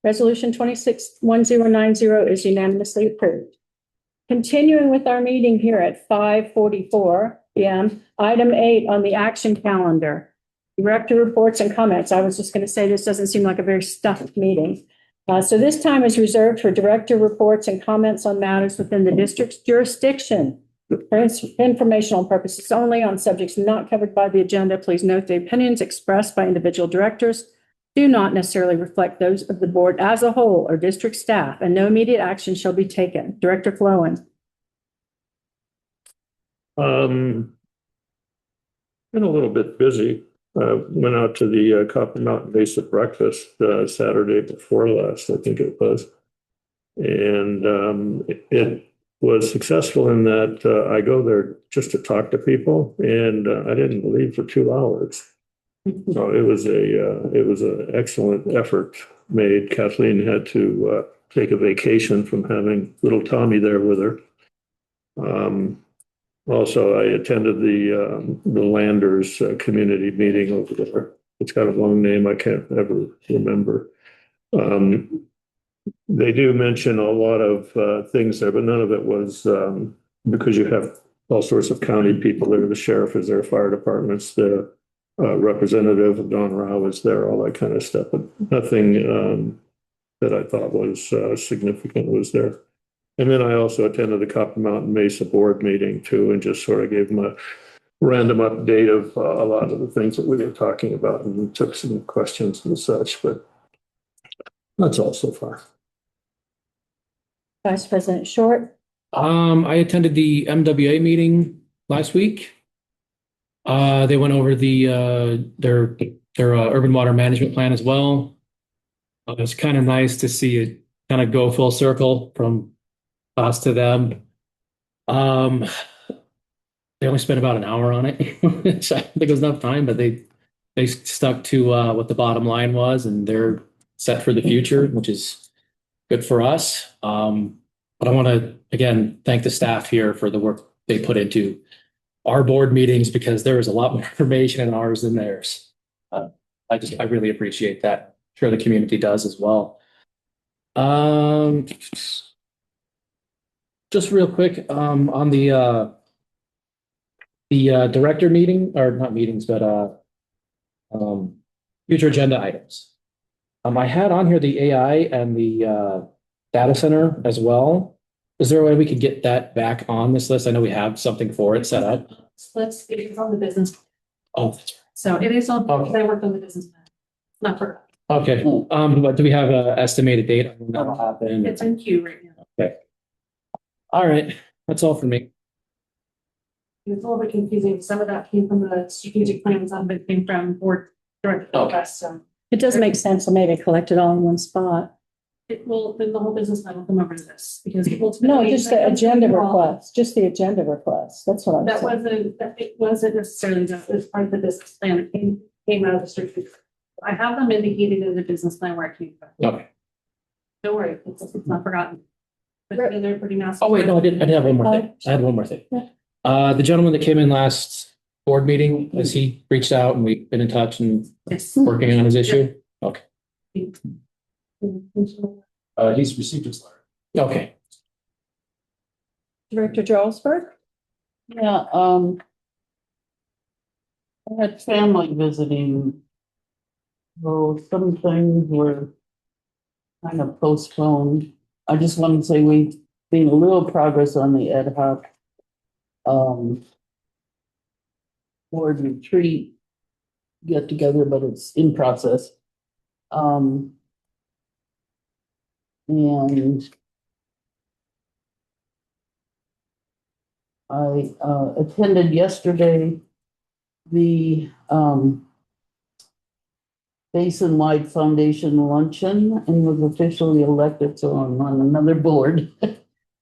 Resolution 261090 is unanimously approved. Continuing with our meeting here at 5:44 p.m., item 8 on the action calendar. Director reports and comments. I was just going to say this doesn't seem like a very stuffed meeting. So this time is reserved for director reports and comments on matters within the district's jurisdiction. For informational purposes only on subjects not covered by the agenda, please note the opinions expressed by individual directors do not necessarily reflect those of the board as a whole or district staff, and no immediate action shall be taken. Director Flowen. Been a little bit busy went out to the Copper Mountain Mesa breakfast Saturday before last, I think it was. And it was successful in that I go there just to talk to people, and I didn't leave for 2 hours. So it was an excellent effort made. Kathleen had to take a vacation from having little Tommy there with her. Also, I attended the Landers community meeting over there. It's got a long name I can't ever remember. They do mention a lot of things there, but none of it was because you have all sorts of county people there. The sheriff is there, fire departments, the representative of Don Rao is there, all that kind of stuff. But nothing that I thought was significant was there. And then I also attended the Copper Mountain Mesa board meeting too, and just sort of gave them a random update of a lot of the things that we were talking about, and took some questions and such, but that's all so far. Vice President Short. I attended the MWA meeting last week. They went over their urban water management plan as well. It was kind of nice to see it kind of go full circle from us to them. They only spent about an hour on it, which I think was enough time, but they stuck to what the bottom line was, and they're set for the future, which is good for us. But I want to again thank the staff here for the work they put into our board meetings, because there is a lot more information in ours than theirs. I really appreciate that. I'm sure the community does as well. Just real quick, on the director meeting, or not meetings, but future agenda items. I had on here the AI and the data center as well. Is there a way we could get that back on this list? I know we have something for it set up. Let's get it on the business. Oh, that's So it is on, Okay. I worked on the business plan. Not for, right. Okay. But do we have an estimated date on when that'll happen? it's in queue right now. All right. That's all for me. It's a little bit confusing. Some of that came from the strategic plan, some of it came from board director requests, so. It does make sense to maybe collect it all in one spot. It will, then the whole business plan will come over to this, because ultimately. No, just the agenda request, just the agenda request. That's what I'm That saying. it wasn't necessarily that, it was part of the business plan, it came out of the strategic. I have them indicated in the business plan where it came from. Okay. Don't worry, it's not forgotten. But they're pretty massive. Oh, wait, no, I did have one more thing. I had one more thing. The gentleman that came in last board meeting, has he reached out and we've been in touch and Yes. working on his issue? Okay. He's received his letter. Okay. Director Jarlsberg? Yeah, I had family visiting. So some things were kind of postponed. I just wanted to say we've seen a little progress on the ad hoc board retreat get together, but it's in process. And I attended yesterday the Basin-wide Foundation luncheon and was officially elected, so I'm on another board.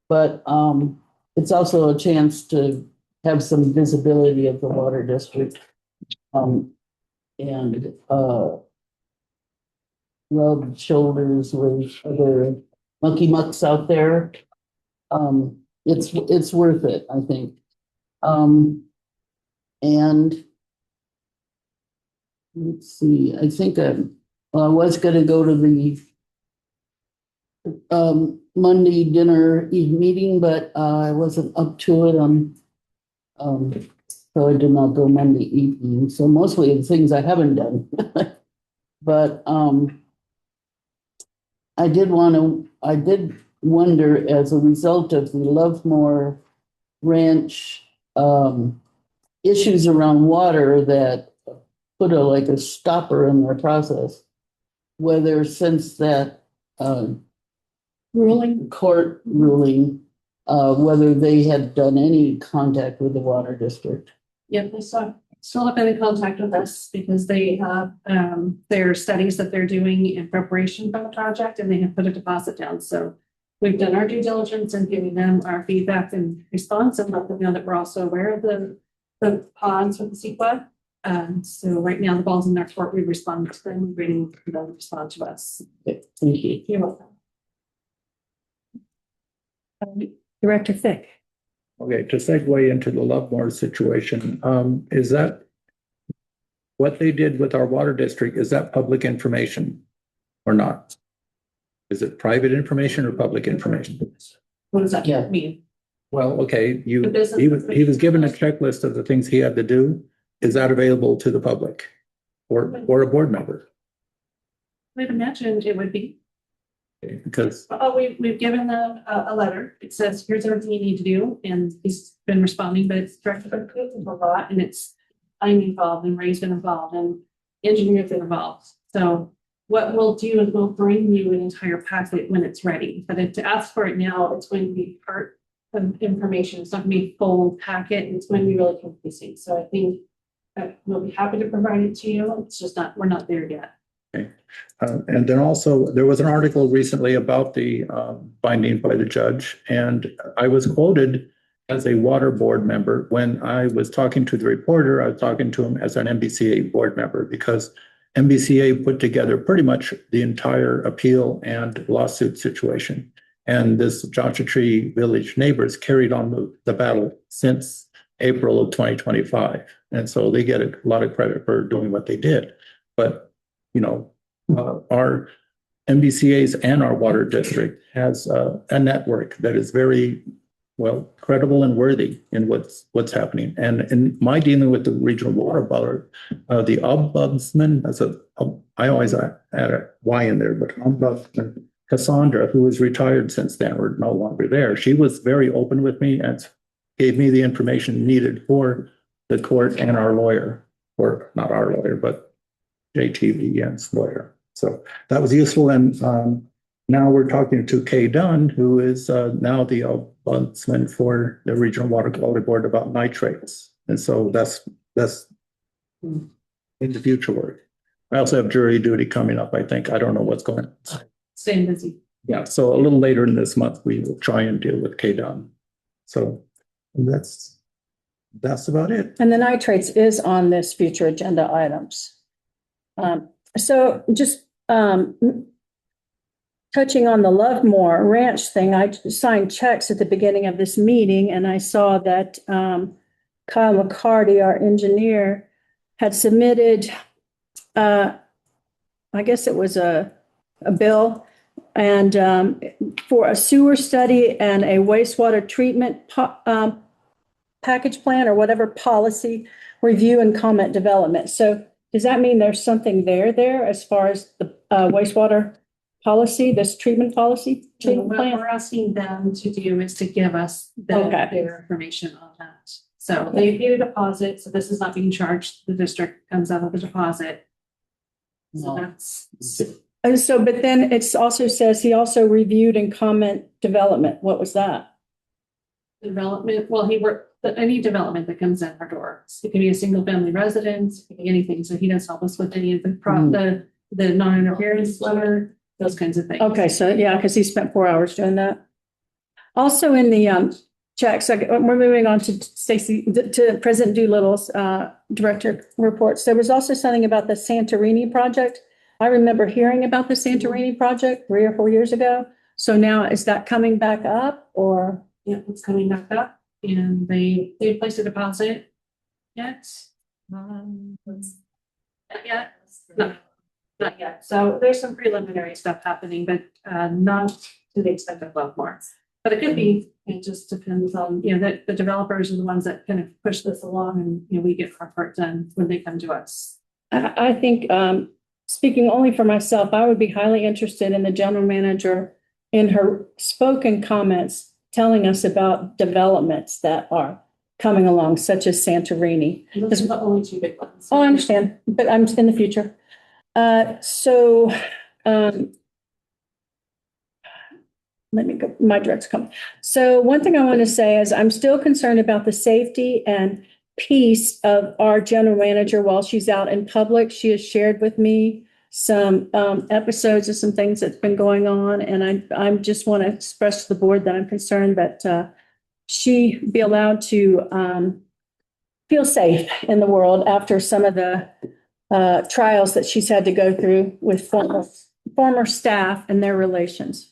But it's also a chance to have some visibility of the water district and rub shoulders with other monkey mucks out there. It's worth it, I think. And let's see, I think I was going to go to the Monday dinner meeting, but I wasn't up to it. So I did not go Monday evening. So mostly the things I haven't done. But I did wonder, as a result of the Lovemore Ranch issues around water that put a stopper in their process, whether since that court ruling, whether they had done any contact with the water district. Yep, they saw. still have been in contact with us because they have, their studies that they're doing in preparation for the project, and they have put a deposit down. So we've done our due diligence and giving them our feedback and response, and let them know that we're also aware of the ponds with the CEQA. So right now the ball's in their court. We respond to them, we're waiting for them to respond to us. Thank you. You're welcome. Director Fick. Okay, to segue into the Lovemore situation, is that what they did with our water district, is that public information or not? Is it private information or public information? What does that Yeah. mean? Well, okay, The business he was given a checklist of the things he had to do. Is that available to the public or a board member? I'd imagine it would be. Because, Oh, we've given them a letter. It says, here's everything you need to do, and he's been responding, but it's directed by a lot, and I'm involved, and Ray's been involved, and engineers been involved. So what we'll do is we'll bring you an entire packet when it's ready, but if to ask for it now, it's going to be part of information. It's not gonna be a full packet, and it's going to be really confusing. So I think we'll be happy to provide it to you. It's just we're not there yet. and then also there was an article recently about the finding by the judge, and I was quoted as a water board member. When I was talking to the reporter, I was talking to him as an MBCA board member, because MBCA put together pretty much the entire appeal and lawsuit situation. And this Joshua Tree Village neighbors carried on the battle since April of 2025. And so they get a lot of credit for doing what they did. But, you know, our MBCA's and our water district has a network that is very, well, credible and worthy in what's happening. And in my dealing with the regional water board, the ombudsman, I always add a Y in there, but ombudsman Cassandra, who is retired since then, or no longer there, she was very open with me and gave me the information needed for the court and our lawyer, or not our lawyer, but JTVN's lawyer. So that was useful. And now we're talking to Kay Dunn, who is now the ombudsman for the Regional Water Quality Board about nitrates. And so that's in the future work. I also have jury duty coming up, I think. I don't know what's going on. Staying busy. Yeah, so a little later in this month, we will try and deal with Kay Dunn. So that's about it. And the nitrates is on this future agenda items. So just touching on the Lovemore Ranch thing, I signed checks at the beginning of this meeting, and I saw that Kyle McCarty, our engineer, had submitted, I guess it was a bill, and for a sewer study and a wastewater treatment package plan, or whatever, policy review and comment development. So does that mean there's something there as far as the wastewater policy, this treatment policy? So treatment what plan? we're asking them to do is to give us Okay. their information on that. So they paid a deposit, so this is not being charged. The district comes out of the deposit. So No. that's, And so, but then it also says he also reviewed and comment development. What was that? development, well, he worked, any development that comes in our doors. It can be a single family residence, it can be anything. So he does help us with any of the non-interference letter, those kinds of things. Okay, so yeah, because he spent 4 hours doing that. Also in the checks, we're moving on to Stacy, to President Doolittle's director reports. There was also something about the Santorini project. I remember hearing about the Santorini project 3 or 4 years ago. So now is that coming back up, or? Yeah, it's coming back up, and they placed a deposit yet. Not yet. No, not yet. So there's some preliminary stuff happening, but not to the extent of Lovemore. But it could be. It just depends on, that the developers are the ones that kind of push this along, and we get our part done when they come to us. I think, speaking only for myself, I would be highly interested in the general manager in her spoken comments telling us about developments that are coming along, such as Santorini. Those are the only two big ones. Oh, I understand, but I'm in the future. Let me go, my direct's coming. So one thing I want to say is I'm still concerned about the safety and piece of our general manager while she's out in public. She has shared with me some episodes of some things that's been going on. And I just want to express to the board that I'm concerned that she be allowed to feel safe in the world after some of the trials that she's had to go through with former staff and their relations.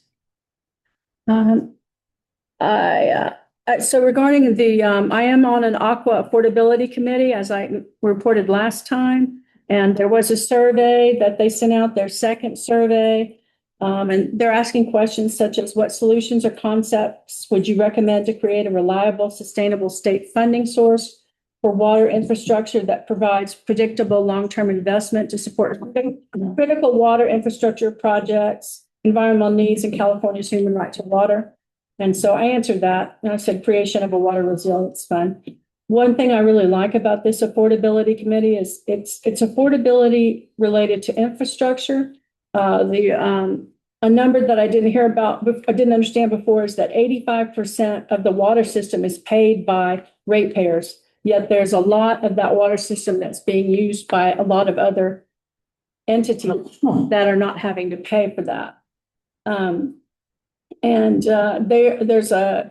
So regarding the, I am on an aqua affordability committee, as I reported last time, and there was a survey that they sent out, their second survey, and they're asking questions such as what solutions or concepts would you recommend to create a reliable, sustainable state funding source for water infrastructure that provides predictable long-term investment to support critical water infrastructure projects, environmental needs, and California's human right to water. And so I answered that, and I said creation of a water resilience fund. One thing I really like about this affordability committee is it's affordability related to infrastructure. A number that I didn't hear about, I didn't understand before, is that 85% of the water system is paid by ratepayers. Yet there's a lot of that water system that's being used by a lot of other entities that are not having to pay for that. There's a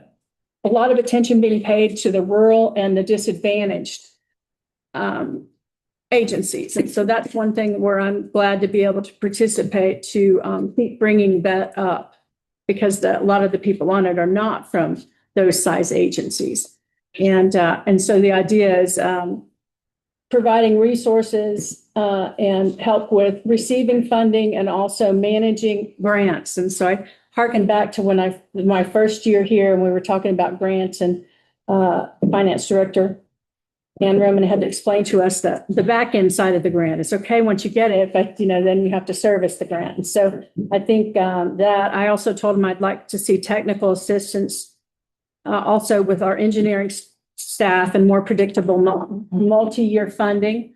lot of attention being paid to the rural and the disadvantaged agencies. And so that's one thing where I'm glad to be able to participate to keep bringing that up, because a lot of the people on it are not from those size agencies. And so the idea is providing resources and help with receiving funding and also managing grants. And so I harken back to my first year here, and we were talking about grants, and finance director Ann Roman had to explain to us that the back end side of the grant is okay once you get it, but then you have to service the grant. And so I think that I also told him I'd like to see technical assistance also with our engineering staff and more predictable multi-year funding.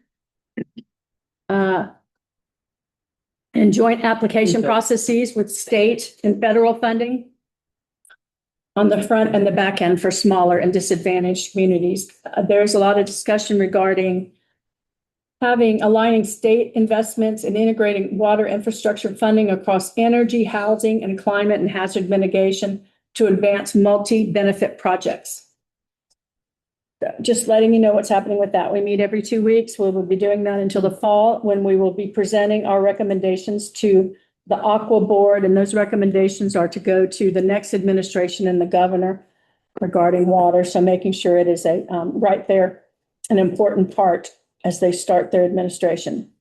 And joint application processes with state and federal funding on the front and the back end for smaller and disadvantaged communities. There's a lot of discussion regarding aligning state investments and integrating water infrastructure funding across energy, housing, and climate and hazard mitigation to advance multi-benefit projects. Just letting you know what's happening with that. We meet every 2 weeks. We will be doing that until the fall, when we will be presenting our recommendations to the Aqua Board. And those recommendations are to go to the next administration and the governor regarding water. So making sure it is right there, an important part as they start their administration.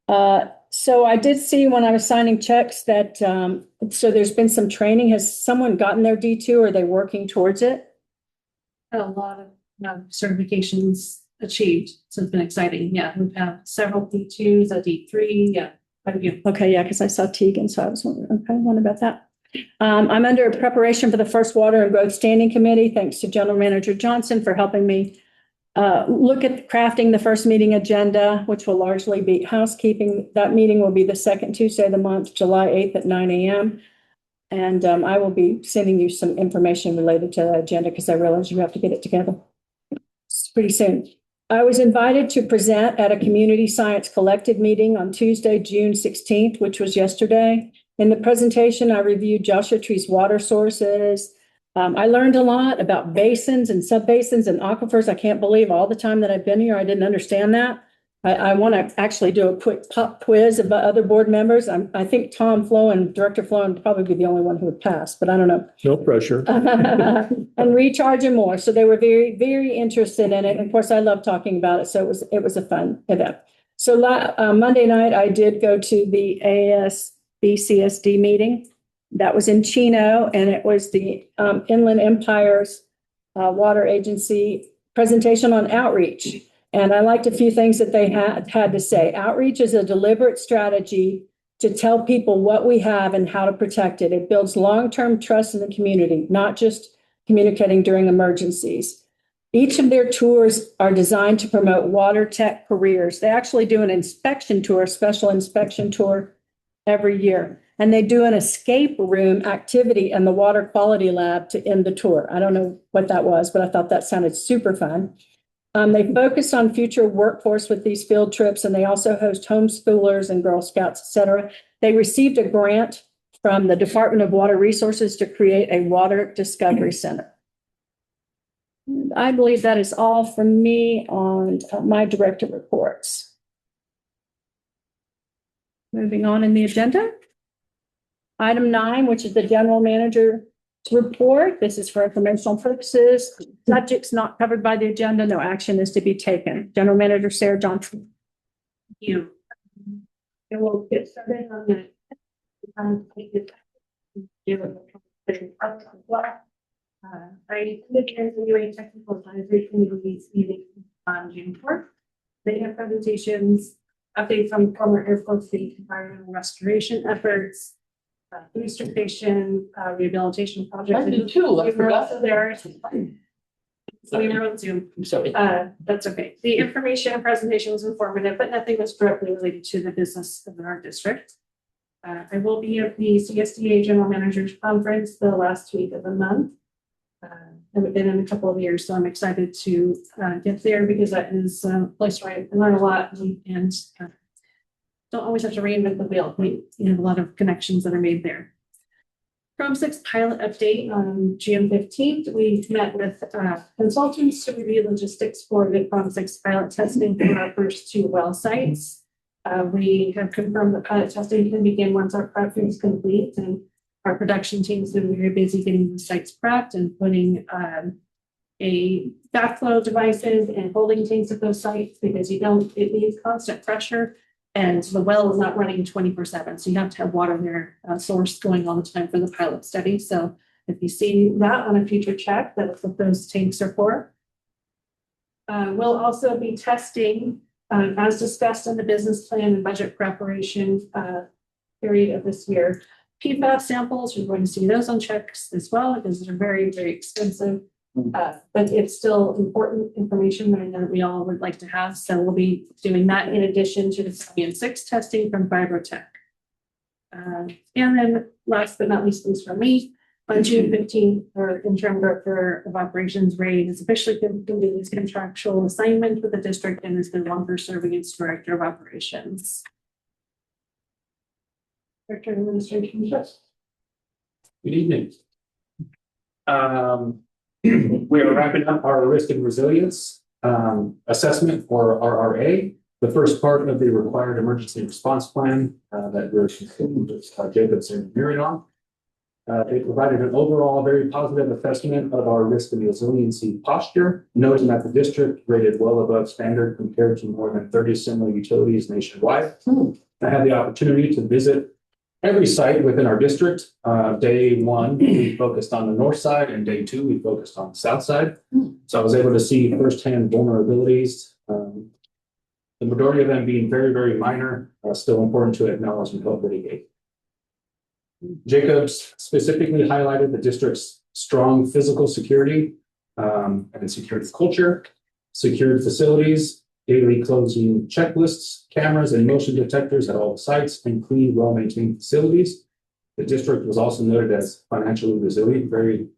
So I did see when I was signing checks that, so there's been some training. Has someone gotten their D2? Or are they working towards it? A lot of certifications achieved, so it's been exciting. Yeah, we've had several D2s, a D3. Yeah, quite a few. Okay, yeah, because I saw Tegan, so I was wondering about that. I'm under preparation for the first Water and Growth Standing Committee. Thanks to General Manager Johnson for helping me look at crafting the first meeting agenda, which will largely be housekeeping. That meeting will be the second Tuesday of the month, July 8th at 9 a.m. And I will be sending you some information related to the agenda, because I realize you have to get it together pretty soon. I was invited to present at a Community Science Collective meeting on Tuesday, June 16th, which was yesterday. In the presentation, I reviewed Joshua Tree's water sources. I learned a lot about basins and subbasins and aquifers. I can't believe all the time that I've been here, I didn't understand that. I want to actually do a quick pop quiz of other board members. I think Tom Flowen, Director Flowen, would probably be the only one who would pass, but I don't know. No pressure. And recharge and more. So they were very, very interested in it. And of course, I love talking about it. So it was a fun event. So Monday night, I did go to the ASBCSD meeting. That was in Chino, and it was the Inland Empire's Water Agency presentation on outreach. And I liked a few things that they had to say. Outreach is a deliberate strategy to tell people what we have and how to protect it. It builds long-term trust in the community, not just communicating during emergencies. Each of their tours are designed to promote water tech careers. They actually do an inspection tour, special inspection tour every year. And they do an escape room activity in the water quality lab to end the tour. I don't know what that was, but I thought that sounded super fun. They focus on future workforce with these field trips, and they also host homeschoolers and Girl Scouts, et cetera. They received a grant from the Department of Water Resources to create a water discovery center. I believe that is all from me on my director reports. Moving on in the agenda. Item 9, which is the general manager report. This is for informational purposes. Subjects not covered by the agenda, no action is to be taken. General Manager Sarah Johnson. You. And we'll get started on the. I did interviewing technical advisory committees meeting on June 4th. They have presentations, updates on former airport state environmental restoration efforts, booster station, rehabilitation project. I did too, I We were forgot. also there. So we were on Zoom. I'm sorry. That's okay. The information and presentation was informative, but nothing was directly related to the business of our district. I will be at the CSDA General Managers Conference the last week of the month. Haven't been in a couple of years, so I'm excited to get there because that is a place where I learn a lot and don't always have to reinvent the wheel. We have a lot of connections that are made there. Chrome 6 pilot update on June 15th. We met with consultants to review logistics for the Chrome 6 pilot testing for our first 2 well sites. We have confirmed that pilot testing can begin once our prep is complete, and our production team has been very busy getting the sites prepped and putting a backflow devices and holding tanks at those sites because it needs constant pressure. And the well is not running 24/7. So you have to have water there, source going all the time for the pilot study. So if you see that on a future check, that's what those tanks are for. We'll also be testing, as discussed in the business plan and budget preparation period of this year, PFAS samples. You're going to see those on checks as well because they're very, very expensive. But it's still important information that I know that we all would like to have. So we'll be doing that in addition to the Symbian 6 testing from Fibrotech. And then last but not least, from me, on June 15th, our interim director of operations, Ray, has officially completed his contractual assignment with the district and is no longer serving as director of operations. Director of administration, yes. Good evening. We are wrapping up our risk and resilience assessment for RRA, the first part of the required emergency response plan that we're concluding with Jacobs Engineering on. It provided an overall very positive assessment of our risk and resiliency posture, noting that the district rated well above standard compared to more than 30 similar utilities nationwide. I had the opportunity to visit every site within our district. Day 1, we focused on the north side, and day 2, we focused on the south side. So I was able to see firsthand vulnerabilities, the majority of them being very, very minor, still important to acknowledge and help mitigate. Jacobs specifically highlighted the district's strong physical security and security culture, secured facilities, daily closing checklists, cameras and motion detectors at all the sites, and clean, well-maintained facilities. The district was also noted as financially resilient. Very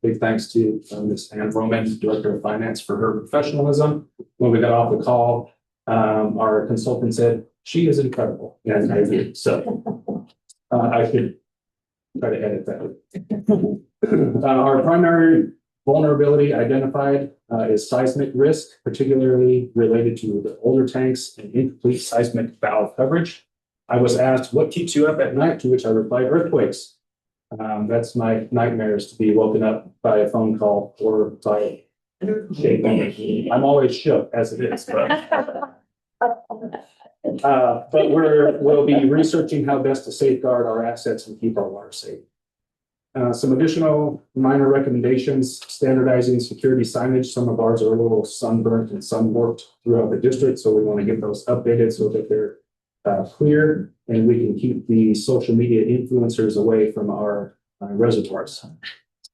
big thanks to Ms. Ann Roman, Director of Finance, for her professionalism. When we got off the call, our consultant said, "She is incredible." And I agree. So I should try to edit that. Our primary vulnerability identified is seismic risk, particularly related to the older tanks and incomplete seismic valve coverage. I was asked, "What keeps you up at night?" To which I replied, "Earthquakes." That's my nightmares, to be woken up by a phone call or by shaking. I'm always shook as it is, but we'll be researching how best to safeguard our assets and keep our water safe. Some additional minor recommendations: standardizing security signage. Some of ours are a little sunburnt and sun warped throughout the district, so we want to get those updated so that they're clear and we can keep the social media influencers away from our reservoirs.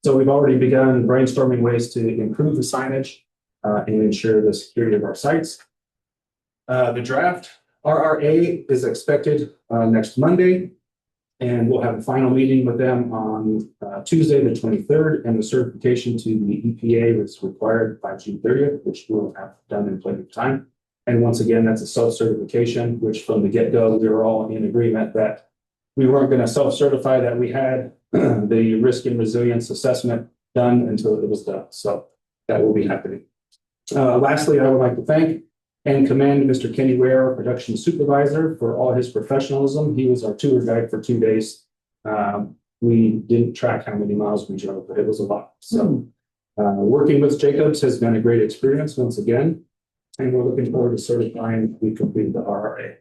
So we've already begun brainstorming ways to improve the signage and ensure the security of our sites. The draft RRA is expected next Monday. And we'll have a final meeting with them on Tuesday, the 23rd, and the certification to the EPA was required by June 30th, which we'll have done in plenty of time. And once again, that's a self-certification, which from the get-go, we were all in agreement that we weren't going to self-certify that we had the risk and resilience assessment done until it was done. So that will be happening. Lastly, I would like to thank and commend Mr. Kenny Ware, our production supervisor, for all his professionalism. He was our tour guide for 2 days. We didn't track how many miles we drove, but it was a lot. So working with Jacobs has been a great experience once again, and we're looking forward to certifying we complete the RRA.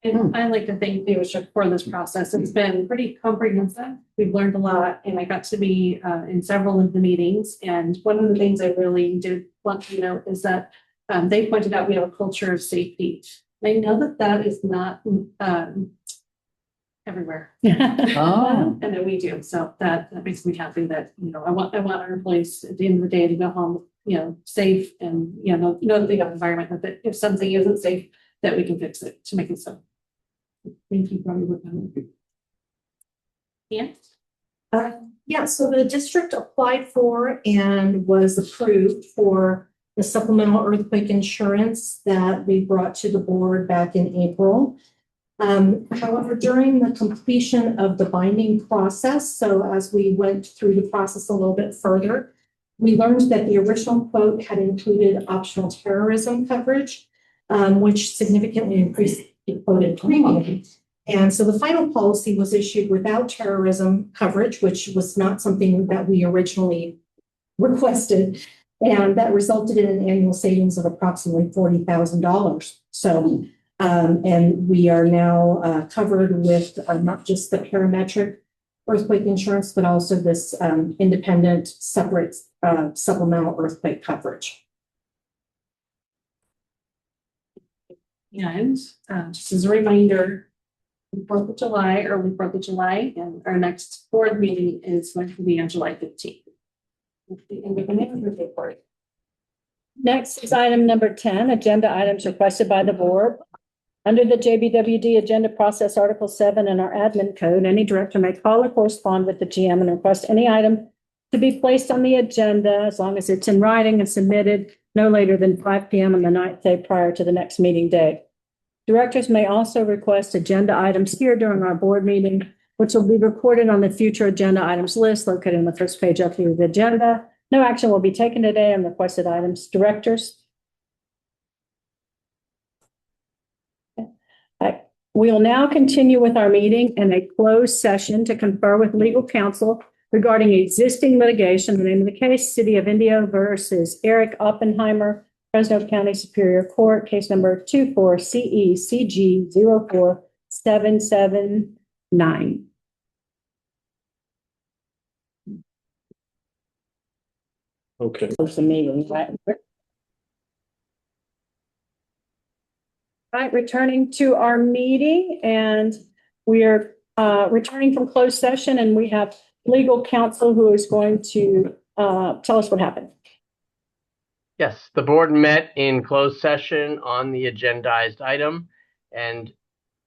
And I'd like to thank the district for this process. It's been pretty comprehensive. We've learned a lot, and I got to be in several of the meetings. And one of the things I really did want to note is that they pointed out we have a culture of safety. I know that that is not everywhere. Oh. And that we do. So that makes me happy that, I want our employees at the end of the day to go home, safe and, know that they have an environment that if something isn't safe, that we can fix it to make it so. Thank you for your work on it. Yeah. Yeah, so the district applied for and was approved for the supplemental earthquake insurance that we brought to the board back in April. However, during the completion of the binding process, so as we went through the process a little bit further, we learned that the original quote had included optional terrorism coverage, which significantly increased the quoted premium. And so the final policy was issued without terrorism coverage, which was not something that we originally requested. And that resulted in an annual savings of approximately $40,000. So, and we are now covered with not just the parametric earthquake insurance, but also this independent, separate supplemental earthquake coverage. And just as a reminder, 4th of July, early 4th of July, and our next board meeting is going to be on July 15th. The end of the management report. Next is item number 10, agenda items requested by the board. Under the JBWD Agenda Process Article 7 in our admin code, any director may call or correspond with the GM and request any item to be placed on the agenda as long as it's in writing and submitted no later than 5 p.m. on the 9th day prior to the next meeting day. Directors may also request agenda items here during our board meeting, which will be recorded on the future agenda items list located on the first page of the agenda. No action will be taken today on requested items. Directors? We will now continue with our meeting in a closed session to confer with legal counsel regarding existing litigation. The name of the case, City of Indio versus Eric Oppenheimer, Fresno County Superior Court, case number 24-CE-CG-04779. Okay. Close the meeting, right? All right, returning to our meeting, and we are returning from closed session, and we have legal counsel who is going to tell us what happened. Yes, the board met in closed session on the agendized item, and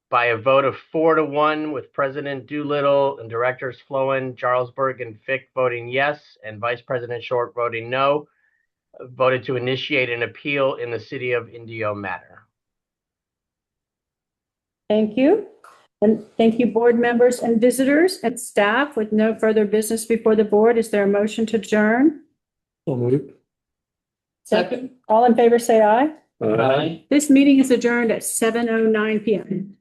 by a vote of 4-1 with President Doolittle and Directors Flowen, Jarlsberg, and Fick voting yes, and Vice President Short voting no, voted to initiate an appeal in the City of Indio matter. Thank you. And thank you, board members and visitors and staff. With no further business before the board, is there a motion to adjourn? So moved. Second. All in favor, say aye. Aye. This meeting is adjourned at 7:09 p.m.